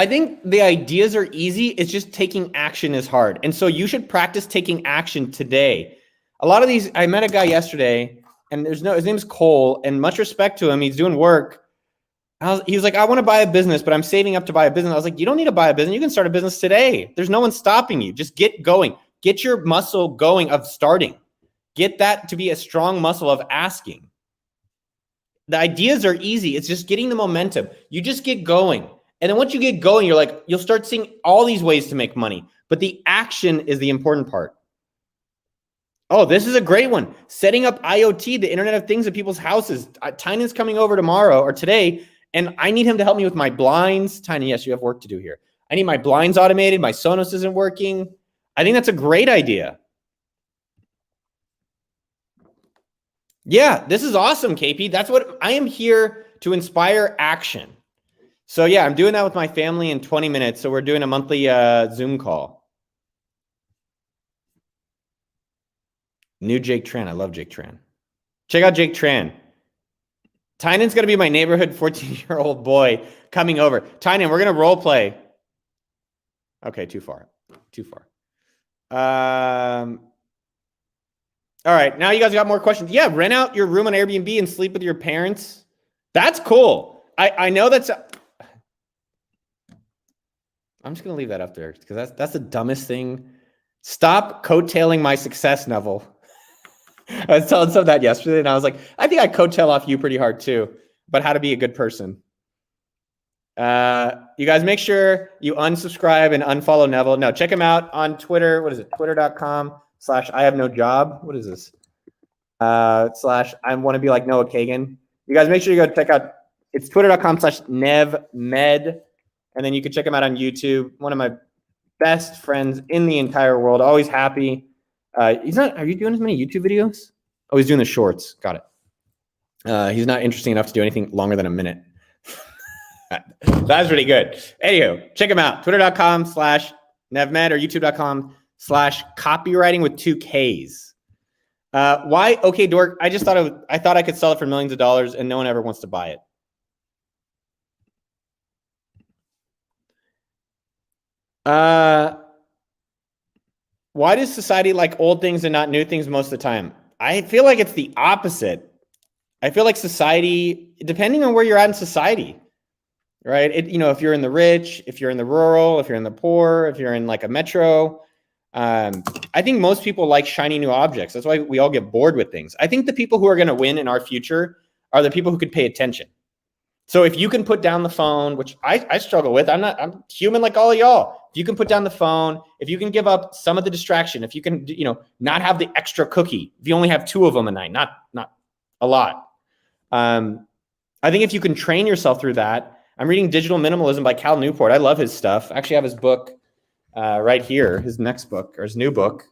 think the ideas are easy. It's just taking action is hard. And so you should practice taking action today. A lot of these, I met a guy yesterday and his name's Cole, and much respect to him. He's doing work. He was like, I want to buy a business, but I'm saving up to buy a business. I was like, you don't need to buy a business. You can start a business today. There's no one stopping you. Just get going. Get your muscle going of starting. Get that to be a strong muscle of asking. The ideas are easy. It's just getting the momentum. You just get going. And then once you get going, you'll start seeing all these ways to make money. But the action is the important part. Oh, this is a great one. Setting up IoT, the Internet of Things at people's houses. Tynan's coming over tomorrow or today, and I need him to help me with my blinds. Tynan, yes, you have work to do here. I need my blinds automated. My Sonos isn't working. I think that's a great idea. Yeah, this is awesome, KP. That's what I am here to inspire action. So yeah, I'm doing that with my family in 20 minutes. So we're doing a monthly Zoom call. New Jake Tran. I love Jake Tran. Check out Jake Tran. Tynan's going to be my neighborhood 14-year-old boy coming over. Tynan, we're going to role play. Okay, too far. Too far. All right, now you guys got more questions. Yeah, rent out your room on Airbnb and sleep with your parents. That's cool. I know that's... I'm just going to leave that up there because that's the dumbest thing. Stop coattailing my success, Neville. I was telling some that yesterday, and I was like, I think I coattail off you pretty hard too, but how to be a good person. You guys make sure you unsubscribe and unfollow Neville. No, check him out on Twitter. What is it? Twitter.com/I-have-no-job. What is this? /I want to be like Noah Kagan. You guys make sure you go check out, it's twitter.com/nevmed. And then you can check him out on YouTube. One of my best friends in the entire world. Always happy. Are you doing as many YouTube videos? Oh, he's doing the shorts. Got it. He's not interesting enough to do anything longer than a minute. That's really good. Anywho, check him out. Twitter.com/nevmed or youtube.com/copywriting with 2 Ks. Why OkDork? I thought I could sell it for millions of dollars and no one ever wants to buy it. Why does society like old things and not new things most of the time? I feel like it's the opposite. I feel like society, depending on where you're at in society, right? If you're in the rich, if you're in the rural, if you're in the poor, if you're in like a metro, I think most people like shiny new objects. That's why we all get bored with things. I think the people who are going to win in our future are the people who can pay attention. So if you can put down the phone, which I struggle with, I'm human like all of y'all. If you can put down the phone, if you can give up some of the distraction, if you can, not have the extra cookie, if you only have 2 of them a night, not a lot. I think if you can train yourself through that, I'm reading Digital Minimalism by Cal Newport. I love his stuff. I actually have his book right here, his next book or his new book.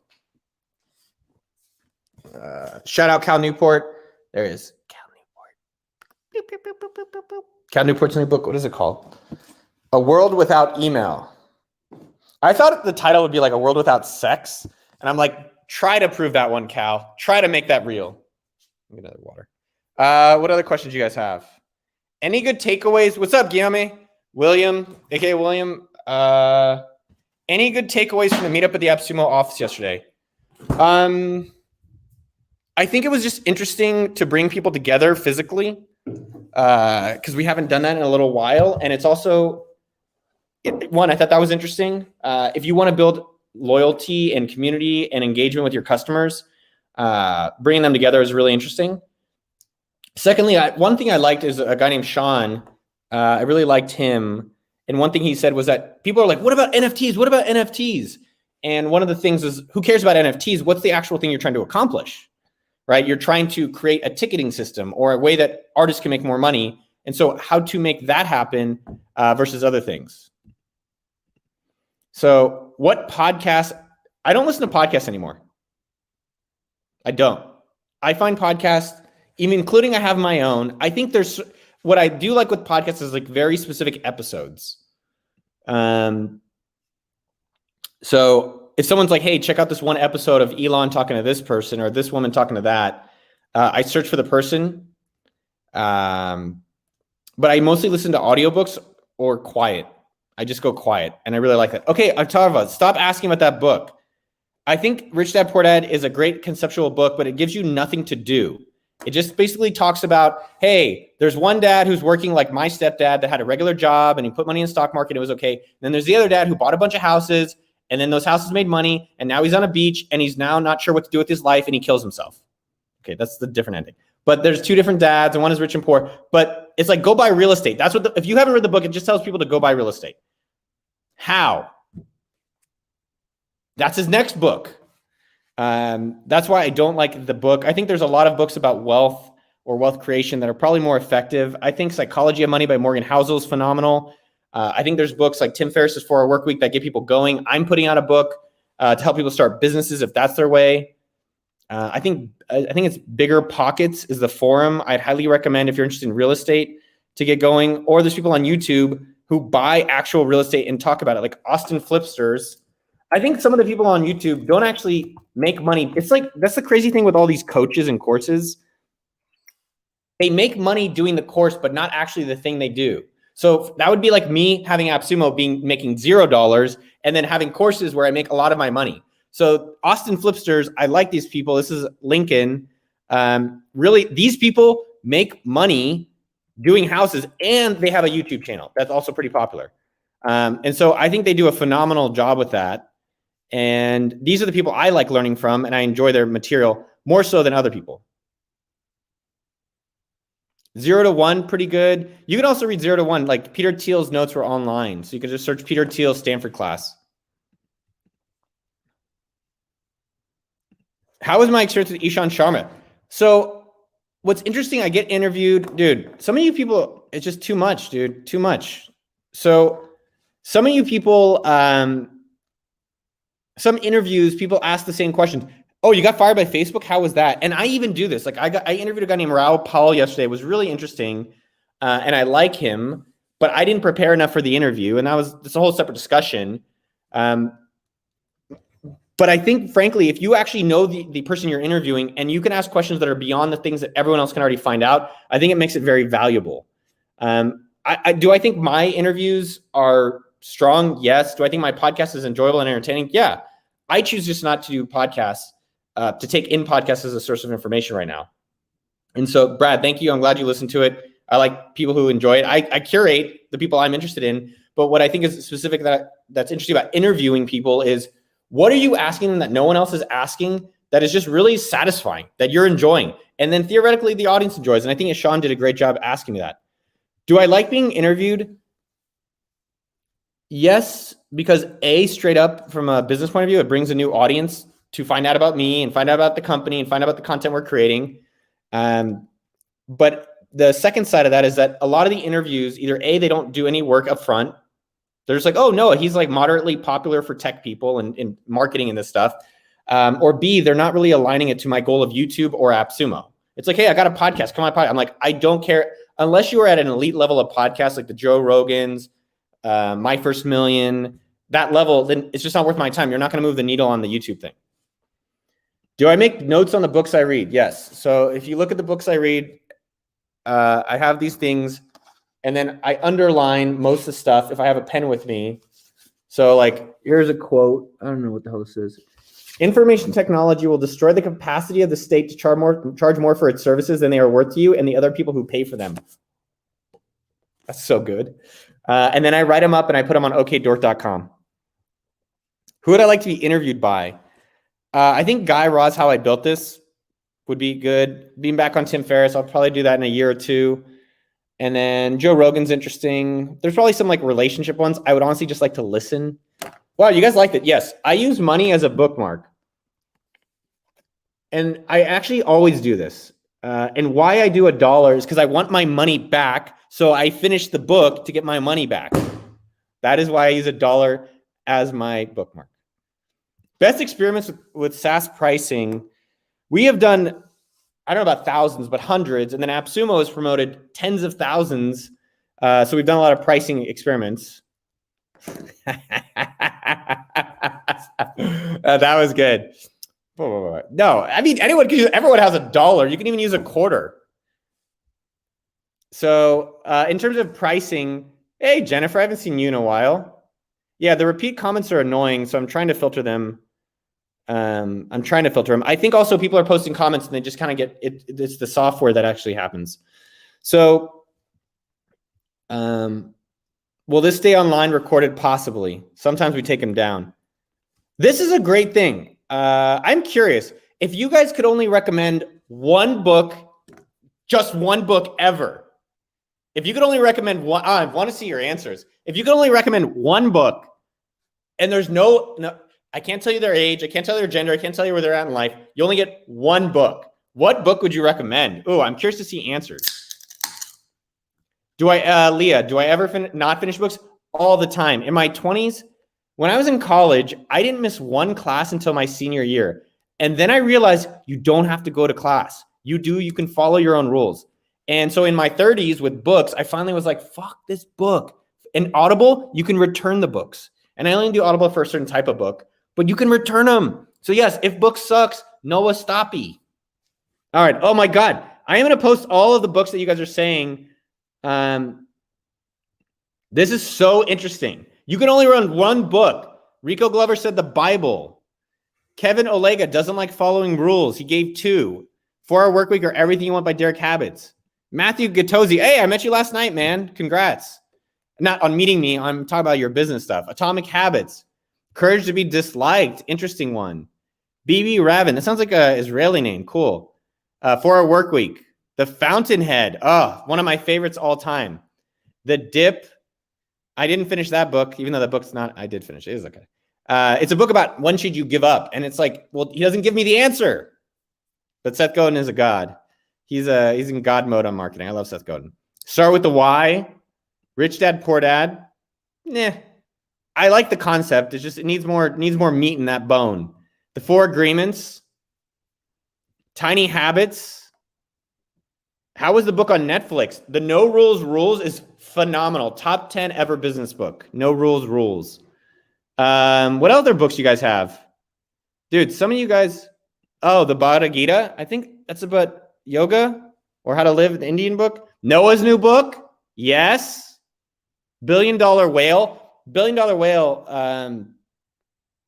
Shout out Cal Newport. There he is. Cal Newport's new book. What is it called? A World Without Email. I thought the title would be like A World Without Sex. And I'm like, try to prove that one, Cal. Try to make that real. Get another water. What other questions you guys have? Any good takeaways? What's up, Guillaume? William, aka William. Any good takeaways from the meetup at the App Sumo office yesterday? I think it was just interesting to bring people together physically. Because we haven't done that in a little while. And it's also, I thought that was interesting. If you want to build loyalty and community and engagement with your customers, bringing them together is really interesting. Secondly, one thing I liked is a guy named Sean. I really liked him. And one thing he said was that people are like, what about NFTs? What about NFTs? And one of the things is, who cares about NFTs? What's the actual thing you're trying to accomplish? Right? You're trying to create a ticketing system or a way that artists can make more money. And so how to make that happen versus other things. So what podcast? I don't listen to podcasts anymore. I don't. I find podcasts, even including I have my own. I think there's what I do like with podcasts is like very specific episodes. So if someone's like, hey, check out this one episode of Elon talking to this person or this woman talking to that, I search for the person. But I mostly listen to audiobooks or quiet. I just go quiet, and I really like that. Okay, Atharva, stop asking about that book. I think Rich Dad Poor Dad is a great conceptual book, but it gives you nothing to do. It just basically talks about, hey, there's one dad who's working like my stepdad that had a regular job and he put money in the stock market. It was okay. And then there's the other dad who bought a bunch of houses, and then those houses made money, and now he's on a beach and he's now not sure what to do with his life, and he kills himself. Okay, that's the different ending. But there's two different dads, and one is rich and poor. But it's like, go buy real estate. That's what if you haven't read the book, it just tells people to go buy real estate. How? That's his next book. That's why I don't like the book. I think there's a lot of books about wealth or wealth creation that are probably more effective. I think Psychology of Money by Morgan Housel is phenomenal. I think there's books like Tim Ferriss's 4 Hour Work Week that get people going. I'm putting out a book to help people start businesses if that's their way. I think it's Bigger Pockets is the forum I'd highly recommend if you're interested in real estate to get going. Or there's people on YouTube who buy actual real estate and talk about it, like Austin Flipsters. I think some of the people on YouTube don't actually make money. It's like, that's the crazy thing with all these coaches and courses. They make money doing the course, but not actually the thing they do. So that would be like me having App Sumo making $0 and then having courses where I make a lot of my money. So Austin Flipsters, I like these people. This is Lincoln. Really, these people make money doing houses, and they have a YouTube channel that's also pretty popular. And so I think they do a phenomenal job with that. And these are the people I like learning from, and I enjoy their material more so than other people. 0 to 1, pretty good. You can also read 0 to 1. Like Peter Thiel's notes were online, so you can just search Peter Thiel Stanford class. How was my experience with Ishan Sharma? So what's interesting, I get interviewed. Dude, some of you people, it's just too much, dude. Too much. So some of you people, some interviews, people ask the same questions. Oh, you got fired by Facebook? How was that? And I even do this. Like I interviewed a guy named Raul Paul yesterday. It was really interesting. And I like him, but I didn't prepare enough for the interview. And it's a whole separate discussion. But I think, frankly, if you actually know the person you're interviewing and you can ask questions that are beyond the things that everyone else can already find out, I think it makes it very valuable. Do I think my interviews are strong? Yes. Do I think my podcast is enjoyable and entertaining? Yeah. I choose just not to do podcasts, to take in podcasts as a source of information right now. And so, Brad, thank you. I'm glad you listened to it. I like people who enjoy it. I curate the people I'm interested in. But what I think is specific that's interesting about interviewing people is, what are you asking them that no one else is asking that is just really satisfying, that you're enjoying? And then theoretically, the audience enjoys. And I think Ishan did a great job asking me that. Do I like being interviewed? Yes, because straight up from a business point of view, it brings a new audience to find out about me and find out about the company and find out about the content we're creating. But the second side of that is that a lot of the interviews, either they don't do any work up front. They're just like, oh, no, he's like moderately popular for tech people and marketing and this stuff. Or B, they're not really aligning it to my goal of YouTube or App Sumo. It's like, hey, I got a podcast. Come on, podcast. I'm like, I don't care. Unless you are at an elite level of podcasts like the Joe Rogans, My First Million, that level, then it's just not worth my time. You're not going to move the needle on the YouTube thing. Do I make notes on the books I read? Yes. So if you look at the books I read, I have these things. And then I underline most of the stuff if I have a pen with me. So like, here's a quote. I don't know what the hell this is. Information technology will destroy the capacity of the state to charge more for its services than they are worth to you and the other people who pay for them. That's so good. And then I write them up and I put them on OkDork.com. Who would I like to be interviewed by? I think Guy Raz, How I Built This, would be good. Being back on Tim Ferriss, I'll probably do that in a year or two. And then Joe Rogan's interesting. There's probably some like relationship ones. I would honestly just like to listen. Wow, you guys liked it. Yes, I use money as a bookmark. And I actually always do this. And why I do $1 is because I want my money back. So I finish the book to get my money back. That is why I use $1. as my bookmark. Best experiments with SaaS pricing. We have done, I don't know about thousands, but hundreds. And then App Sumo has promoted tens of thousands. So we've done a lot of pricing experiments. That was good. No, I mean, everyone has $1. You can even use a quarter. So in terms of pricing, hey, Jennifer, I haven't seen you in a while. Yeah, the repeat comments are annoying, so I'm trying to filter them. I think also people are posting comments and they just kind of get it. It's the software that actually happens. So, will this stay online recorded? Possibly. Sometimes we take them down. This is a great thing. I'm curious if you guys could only recommend one book, just one book ever. If you could only recommend one, I want to see your answers. If you could only recommend one book, and there's no, I can't tell you their age, I can't tell you their gender, I can't tell you where they're at in life. You only get one book. What book would you recommend? Oh, I'm curious to see answers. Leah, do I ever not finish books? All the time. In my 20s, when I was in college, I didn't miss one class until my senior year. And then I realized you don't have to go to class. You can follow your own rules. And so in my 30s with books, I finally was like, fuck this book. In Audible, you can return the books. And I only do Audible for a certain type of book, but you can return them. So yes, if book sucks, Noah Stoppy. All right. Oh my God. I am going to post all of the books that you guys are saying. This is so interesting. You can only run one book. Rico Glover said the Bible. Kevin Olega doesn't like following rules. He gave 2. 4-Hour Workweek or Everything You Want by Derek Habits. Matthew Gattosi. Hey, I met you last night, man. Congrats. Not on meeting me. I'm talking about your business stuff. Atomic Habits. Courage to be Disliked. Interesting one. BB Ravin. That sounds like an Israeli name. Cool. 4-Hour Workweek. The Fountainhead. Oh, one of my favorites all time. The Dip. I didn't finish that book, even though that book's not, I did finish it. It is okay. It's a book about when should you give up? And it's like, well, he doesn't give me the answer. But Seth Godin is a god. He's in God mode on marketing. I love Seth Godin. Start with the Why. Rich Dad, Poor Dad. Nah. I like the concept. It's just it needs more meat in that bone. The 4 Agreements. Tiny Habits. How was the book on Netflix? The No Rules Rules is phenomenal. Top 10 ever business book. No Rules Rules. What other books you guys have? Dude, some of you guys, the Bhagavad Gita. I think that's about yoga or how to live, the Indian book. Noah's new book. Yes. $1 Billion Whale. $1 Billion Whale.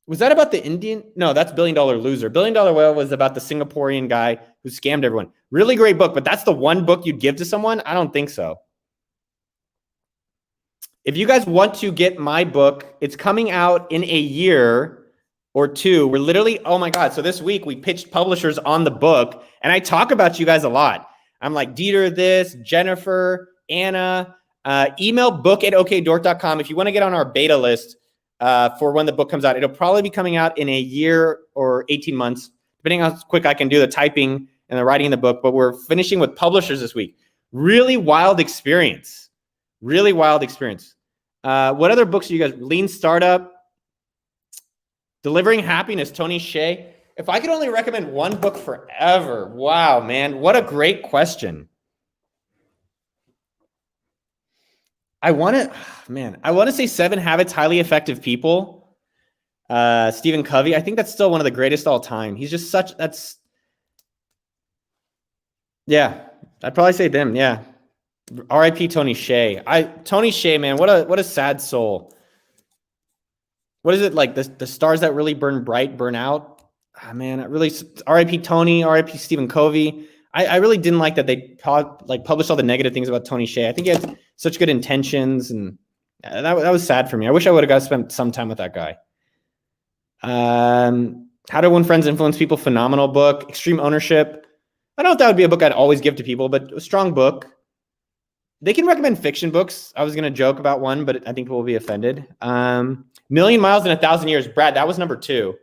Was that about the Indian? No, that's $1 Billion Loser. $1 Billion Whale was about the Singaporean guy who scammed everyone. Really great book, but that's the one book you'd give to someone? I don't think so. If you guys want to get my book, it's coming out in a year or 2. We're literally, oh my God. So this week we pitched publishers on the book and I talk about you guys a lot. I'm like, Dieter this, Jennifer, Anna, email book@okdork.com if you want to get on our beta list for when the book comes out. It'll probably be coming out in a year or 18 months, depending on how quick I can do the typing and the writing in the book. But we're finishing with publishers this week. Really wild experience. Really wild experience. What other books do you guys? Lean Startup. Delivering Happiness, Tony Hsieh. If I could only recommend one book forever. Wow, man. What a great question. I want to say 7 Habits Highly Effective People. Stephen Covey. I think that's still one of the greatest all time. He's just yeah, I'd probably say them. Yeah. R.I.P. Tony Hsieh. Tony Hsieh, man, what a sad soul. What is it like? The stars that really burn bright, burn out. Man, R.I.P. Tony, R.I.P. Stephen Covey. I really didn't like that they published all the negative things about Tony Hsieh. I think he had such good intentions, and that was sad for me. I wish I would have got to spend some time with that guy. How to Win Friends, Influence People, phenomenal book. Extreme Ownership. I don't know if that would be a book I'd always give to people, but a strong book. They can recommend fiction books. I was going to joke about one, but I think people will be offended. Million Miles in 1,000 Years. Brad, that was number 2.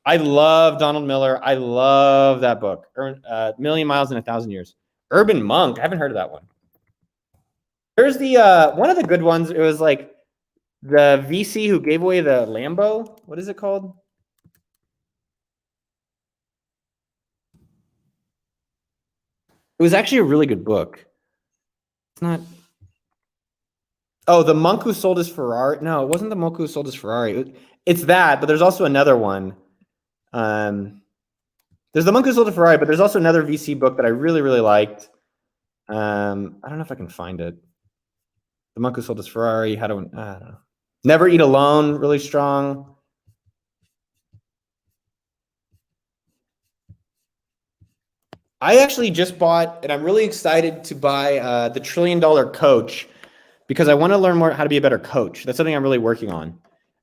I love Donald Miller. I love that book. Million Miles in 1,000 Years. Urban Monk. I haven't heard of that one. There's the one of the good ones. It was like The VC who gave away the Lambo, what is it called? It was actually a really good book. It's not. Oh, the monk who sold his Ferrari. No, it wasn't the monk who sold his Ferrari. It's that, but there's also another one. There's the monk who sold a Ferrari, but there's also another VC book that I really, really liked. I don't know if I can find it. The monk who sold his Ferrari. I don't know. Never Eat Alone, really strong. I actually just bought, and I'm really excited to buy the $1 Trillion Coach because I want to learn more how to be a better coach. That's something I'm really working on.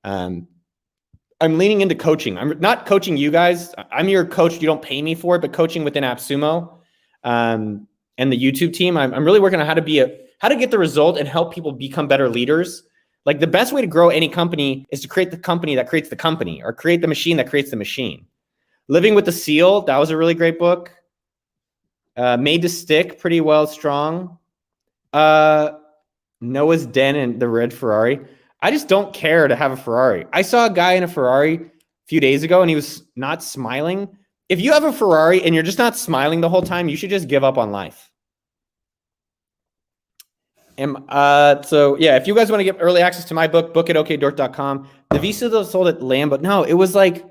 I'm leaning into coaching. I'm not coaching you guys. I'm your coach. You don't pay me for it, but coaching within App Sumo and the YouTube team. I'm really working on how to get the result and help people become better leaders. Like the best way to grow any company is to create the company that creates the company, or create the machine that creates the machine. Living with the Seal, that was a really great book. Made to Stick, pretty well strong. Noah's Den and the Red Ferrari. I just don't care to have a Ferrari. I saw a guy in a Ferrari a few days ago and he was not smiling. If you have a Ferrari and you're just not smiling the whole time, you should just give up on life. So yeah, if you guys want to get early access to my book, book at okdork.com. The visa that sold at Lambo. No, it was like,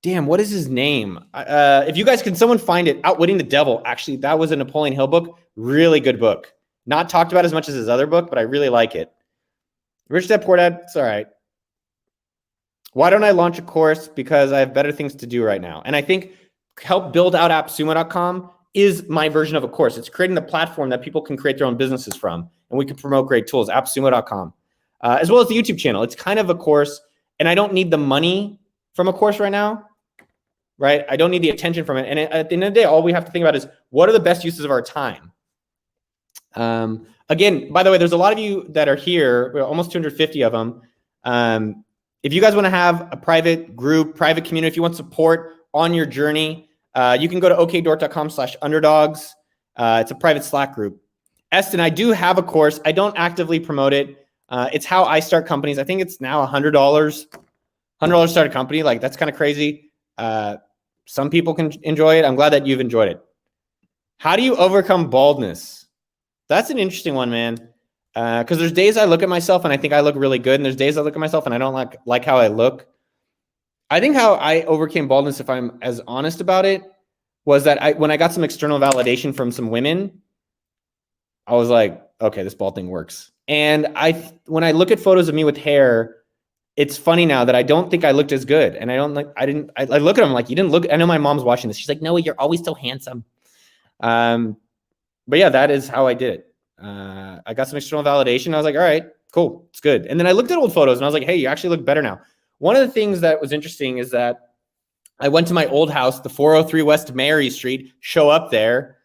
damn, what is his name? If you guys can, someone find it. Outwitting the Devil. Actually, that was a Napoleon Hill book. Really good book. Not talked about as much as his other book, but I really like it. Rich Dad Poor Dad, it's all right. Why don't I launch a course? Because I have better things to do right now. And I think help build out appsumo.com is my version of a course. It's creating the platform that people can create their own businesses from. And we can promote great tools, appsumo.com, as well as the YouTube channel. It's kind of a course. And I don't need the money from a course right now, right? I don't need the attention from it. And at the end of the day, all we have to think about is what are the best uses of our time? Again, by the way, there's a lot of you that are here, almost 250 of them. If you guys want to have a private group, private community, if you want support on your journey, you can go to okdork.com/underdogs. It's a private Slack group. Eston, I do have a course. I don't actively promote it. It's how I start companies. I think it's now $100. $100 start a company. Like, that's kind of crazy. Some people can enjoy it. I'm glad that you've enjoyed it. How do you overcome baldness? That's an interesting one, man. Because there's days I look at myself and I think I look really good, and there's days I look at myself and I don't like how I look. I think how I overcame baldness, if I'm as honest about it, was that when I got some external validation from some women, I was like, okay, this bald thing works. And when I look at photos of me with hair, it's funny now that I don't think I looked as good. And I look at them like, you didn't look. I know my mom's watching this. She's like, Noah, you're always so handsome. But yeah, that is how I did it. I got some external validation. I was like, all right, cool. It's good. And then I looked at old photos and I was like, hey, you actually look better now. One of the things that was interesting is that I went to my old house, the 403 West Mary Street, show up there.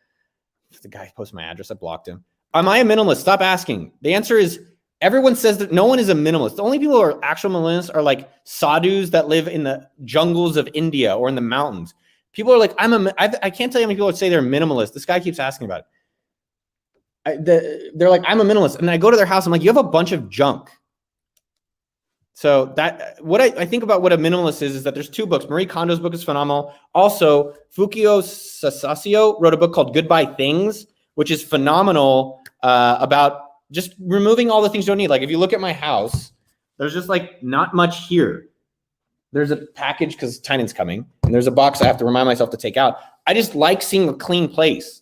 The guy posted my address. I blocked him. Am I a minimalist? Stop asking. The answer is everyone says that no one is a minimalist. The only people who are actual minimalists are like sadhus that live in the jungles of India or in the mountains. People are like, I can't tell you how many people would say they're minimalist. This guy keeps asking about it. They're like, I'm a minimalist. And I go to their house. I'm like, you have a bunch of junk. So what I think about what a minimalist is that there's two books. Marie Kondo's book is phenomenal. Also, Fukio Sasasio wrote a book called Goodbye Things, which is phenomenal about just removing all the things you don't need. Like if you look at my house, there's just like not much here. There's a package because Tynan's coming, and there's a box I have to remind myself to take out. I just like seeing a clean place.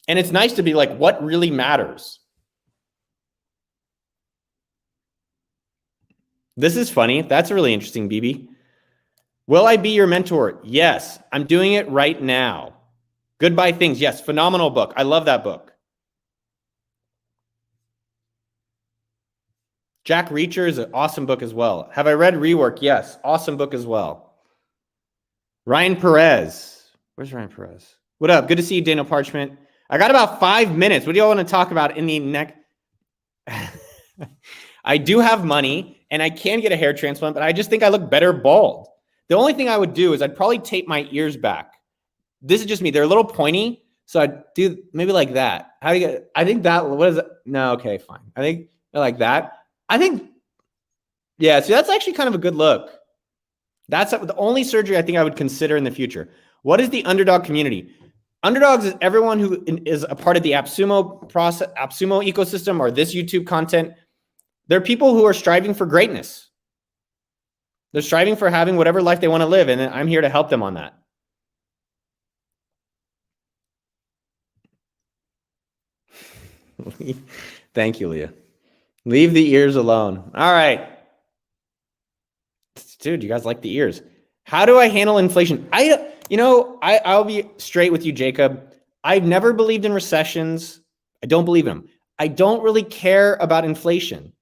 And it's nice to be like, what really matters? This is funny. That's really interesting, BB. Will I be your mentor? Yes, I'm doing it right now. Goodbye Things. Yes, phenomenal book. I love that book. Jack Reacher is an awesome book as well. Have I read Rework? Yes, awesome book as well. Ryan Perez. Where's Ryan Perez? What up? Good to see you, Daniel Parchment. I got about 5 minutes. What do y'all want to talk about in the next? I do have money and I can get a hair transplant, but I just think I look better bald. The only thing I would do is I'd probably tape my ears back. This is just me. They're a little pointy. So I'd do maybe like that. How do you get, I think that, what is it? No, okay, fine. I think like that. I think Yeah, so that's actually kind of a good look. That's the only surgery I think I would consider in the future. What is the underdog community? Underdogs is everyone who is a part of the App Sumo ecosystem or this YouTube content. They're people who are striving for greatness. They're striving for having whatever life they want to live, and I'm here to help them on that. Thank you, Leah. Leave the ears alone. All right. Dude, you guys like the ears. How do I handle inflation? I'll be straight with you, Jacob. I've never believed in recessions. I don't believe in them. I don't really care about inflation.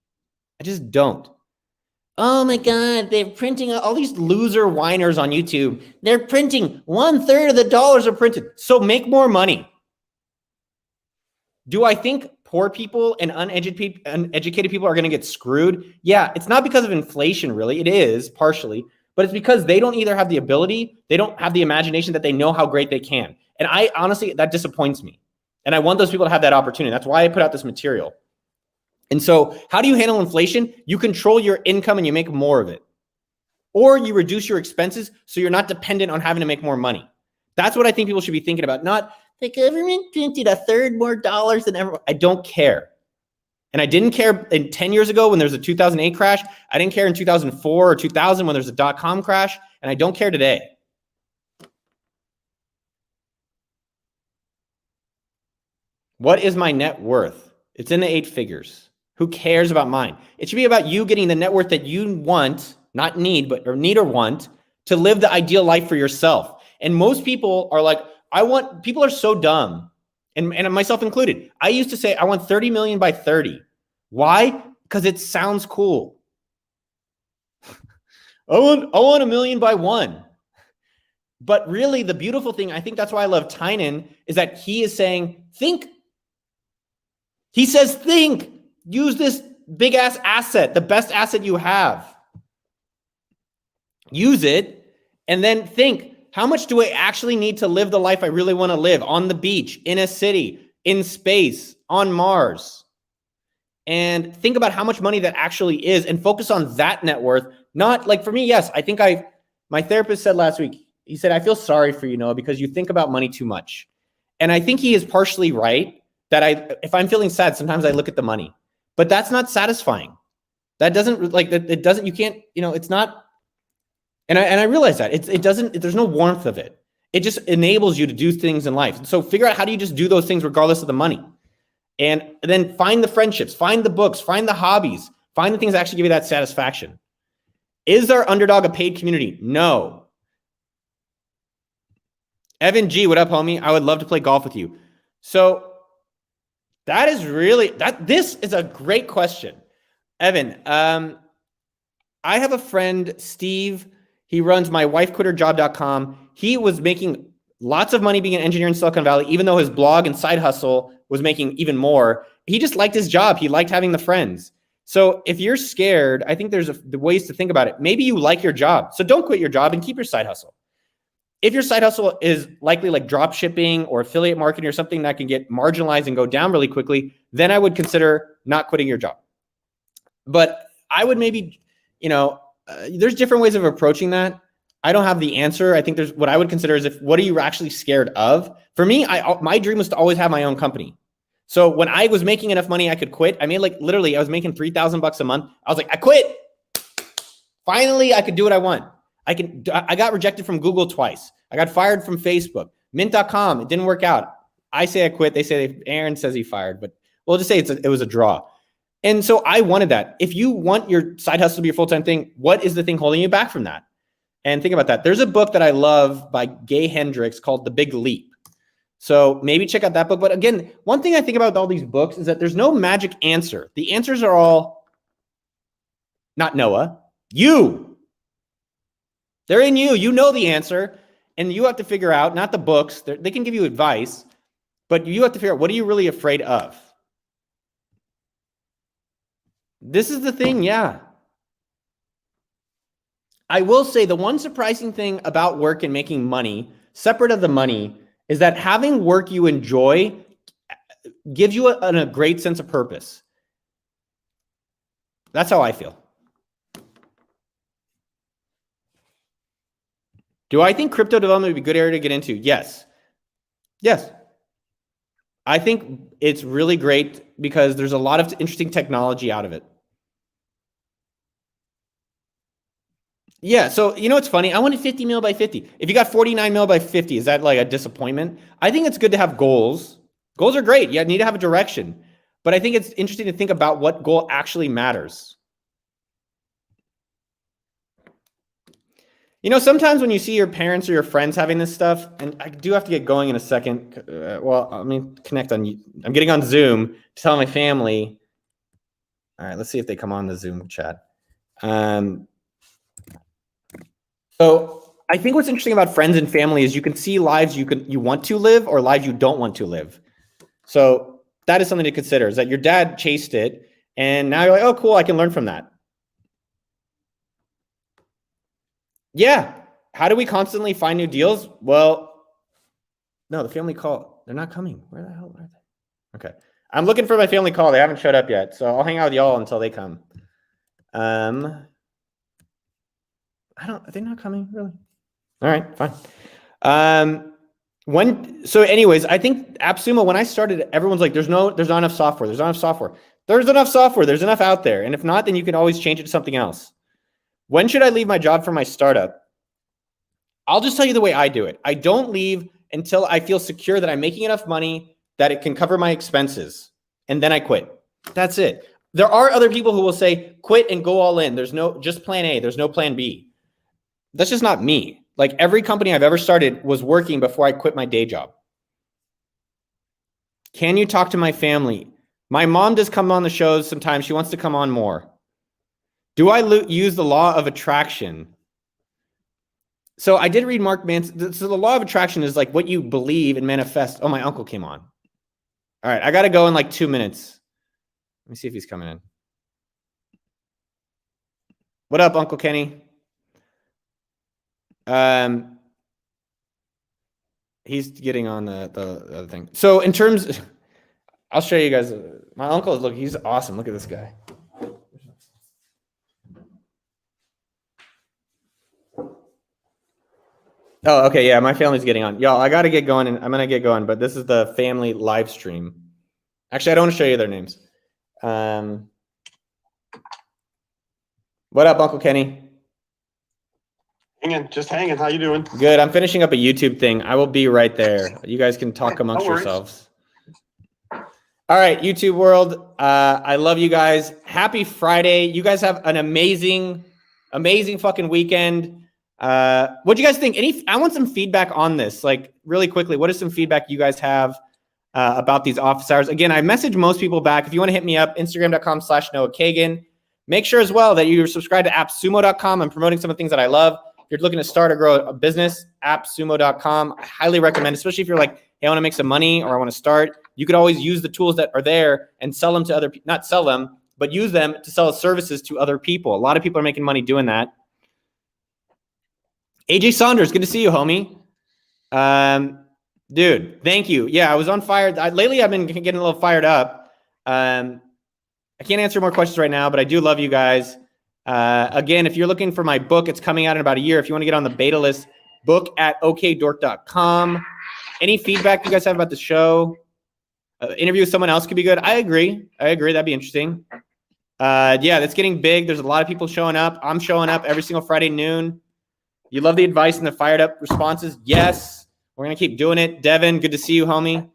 I just don't. Oh my God, they're printing all these loser whiners on YouTube. They're printing 1/3 of the dollars are printed. So make more money. Do I think poor people and uneducated people are going to get screwed? Yeah, it's not because of inflation, really. It is partially, but it's because they don't either have the ability, they don't have the imagination that they know how great they can. And I honestly, that disappoints me. And I want those people to have that opportunity. That's why I put out this material. And so how do you handle inflation? You control your income and you make more of it. Or you reduce your expenses so you're not dependent on having to make more money. That's what I think people should be thinking about. Not the government printed 1/3 more dollars than ever. I don't care. And I didn't care in 10 years ago when there was a 2008 crash. I didn't care in 2004 or 2000 when there was a .com crash. And I don't care today. What is my net worth? It's in the 8 figures. Who cares about mine? It should be about you getting the net worth that you want, not need, but or need or want to live the ideal life for yourself. And most people are like, people are so dumb, and myself included. I used to say, I want 30 million by 30. Why? Because it sounds cool. I want $1 million by 1. But really, the beautiful thing, I think that's why I love Tynan, is that he is saying, think. He says, think. Use this big ass asset, the best asset you have. Use it and then think, how much do I actually need to live the life I really want to live on the beach, in a city, in space, on Mars? And think about how much money that actually is and focus on that net worth. Not like for me, yes, I think my therapist said last week, he said, I feel sorry for you, Noah, because you think about money too much. And I think he is partially right that if I'm feeling sad, sometimes I look at the money. But that's not satisfying. That doesn't you can't, it's not. And I realize that it doesn't, there's no warmth of it. It just enables you to do things in life. So figure out how do you just do those things regardless of the money. And then find the friendships, find the books, find the hobbies, find the things that actually give you that satisfaction. Is our Underdog a paid community? No. Evan G, what up, homie? I would love to play golf with you. So this is a great question. Evan, I have a friend, Steve. He runs mywifequitterjob.com. He was making lots of money being an engineer in Silicon Valley, even though his blog and side hustle was making even more. He just liked his job. He liked having the friends. So if you're scared, I think there's the ways to think about it. Maybe you like your job. So don't quit your job and keep your side hustle. If your side hustle is likely like drop shipping or affiliate marketing or something that can get marginalized and go down really quickly, then I would consider not quitting your job. But I would maybe, there's different ways of approaching that. I don't have the answer. I think there's what I would consider is what are you actually scared of? For me, my dream was to always have my own company. So when I was making enough money, I could quit. I made literally, I was making $3,000 a month. I was like, I quit. Finally, I could do what I want. I got rejected from Google twice. I got fired from Facebook. Mint.com, it didn't work out. I say I quit. They say Aaron says he fired, but we'll just say it was a draw. And so I wanted that. If you want your side hustle to be a full-time thing, what is the thing holding you back from that? And think about that. There's a book that I love by Gay Hendricks called The Big Leap. So maybe check out that book. But again, one thing I think about with all these books is that there's no magic answer. The answers are all not Noah, you. They're in you. You know the answer. And you have to figure out, not the books. They can give you advice. But you have to figure out, what are you really afraid of? This is the thing, yeah. I will say the one surprising thing about work and making money, separate of the money, is that having work you enjoy gives you a great sense of purpose. That's how I feel. Do I think crypto development would be a good area to get into? Yes. Yes. I think it's really great because there's a lot of interesting technology out of it. Yeah, so you know what's funny? I wanted 50 mil by 50. If you got 49 mil by 50, is that like a disappointment? I think it's good to have goals. Goals are great. You need to have a direction. But I think it's interesting to think about what goal actually matters. You know, sometimes when you see your parents or your friends having this stuff, and I do have to get going in a second. Well, I mean, connect on. I'm getting on Zoom to tell my family. All right, let's see if they come on the Zoom chat. So I think what's interesting about friends and family is you can see lives you want to live or lives you don't want to live. So that is something to consider, is that your dad chased it, and now you're like, oh, cool, I can learn from that. Yeah. How do we constantly find new deals? Well, no, the family call. They're not coming. Where the hell are they? Okay. I'm looking for my family call. They haven't showed up yet. So I'll hang out with y'all until they come. Are they not coming really? All right, fine. So anyways, I think App Sumo, when I started, everyone's like, there's not enough software. There's not enough software. There's enough software. There's enough out there. And if not, then you can always change it to something else. When should I leave my job for my startup? I'll just tell you the way I do it. I don't leave until I feel secure that I'm making enough money that it can cover my expenses. And then I quit. That's it. There are other people who will say, quit and go all in. There's no, just plan A. There's no plan B. That's just not me. Like every company I've ever started was working before I quit my day job. Can you talk to my family? My mom does come on the shows sometimes. She wants to come on more. Do I use the law of attraction? So I did read Mark Manson. So the law of attraction is like what you believe and manifest. Oh, my uncle came on. All right, I got to go in like 2 minutes. Let me see if he's coming in. What up, Uncle Kenny? He's getting on the other thing. So in terms, I'll show you guys. My uncle, look, he's awesome. Look at this guy. Oh, okay, yeah, my family's getting on. Y'all, I got to get going, and I'm going to get going, but this is the family live stream. Actually, I don't want to show you their names. What up, Uncle Kenny? Just hanging. How you doing? Good. I'm finishing up a YouTube thing. I will be right there. You guys can talk amongst yourselves. All right, YouTube world. I love you guys. Happy Friday. You guys have an amazing fucking weekend. What do you guys think? I want some feedback on this, like really quickly. What is some feedback you guys have about these office hours? Again, I message most people back. If you want to hit me up, Instagram.com/Noah Kagan. Make sure as well that you're subscribed to appsumo.com. I'm promoting some of the things that I love. If you're looking to start or grow a business, appsumo.com. I highly recommend, especially if you're like, hey, I want to make some money or I want to start. You could always use the tools that are there and sell them to other people. Not sell them, but use them to sell services to other people. A lot of people are making money doing that. AJ Saunders, good to see you, homie. Dude, thank you. Yeah, I was on fire. Lately, I've been getting a little fired up. I can't answer more questions right now, but I do love you guys. Again, if you're looking for my book, it's coming out in about a year. If you want to get on the beta list, book at okdork.com. Any feedback you guys have about the show? Interview with someone else could be good. I agree. That'd be interesting. Yeah, that's getting big. There's a lot of people showing up. I'm showing up every single Friday noon. You love the advice and the fired up responses? Yes. We're going to keep doing it. Devin, good to see you, homie.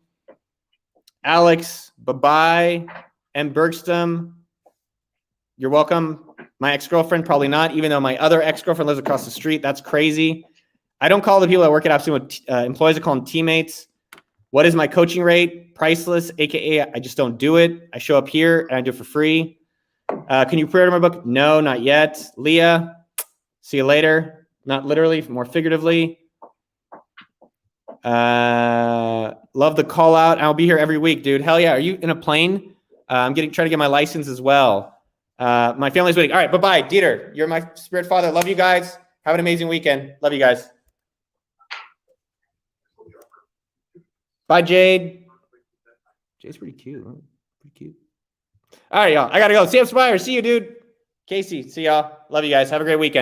Alex, bye-bye. M. Bergstam, you're welcome. My ex-girlfriend, probably not, even though my other ex-girlfriend lives across the street. That's crazy. I don't call the people that work at App Sumo employees. I call them teammates. What is my coaching rate? Priceless, AKA I just don't do it. I show up here and I do it for free. Can you pre-order my book? No, not yet. Leah, see you later. Not literally, more figuratively. Love the call out. I'll be here every week, dude. Hell yeah. Are you in a plane? I'm trying to get my license as well. My family's waiting. All right, bye-bye. Dieter, you're my spirit father. Love you guys. Have an amazing weekend. Love you guys. Bye, Jade. Jade's pretty cute. Huh? Pretty cute. All right, y'all. I got to go. See you, Spire. See you, dude. Casey, see y'all. Love you guys. Have a great weekend.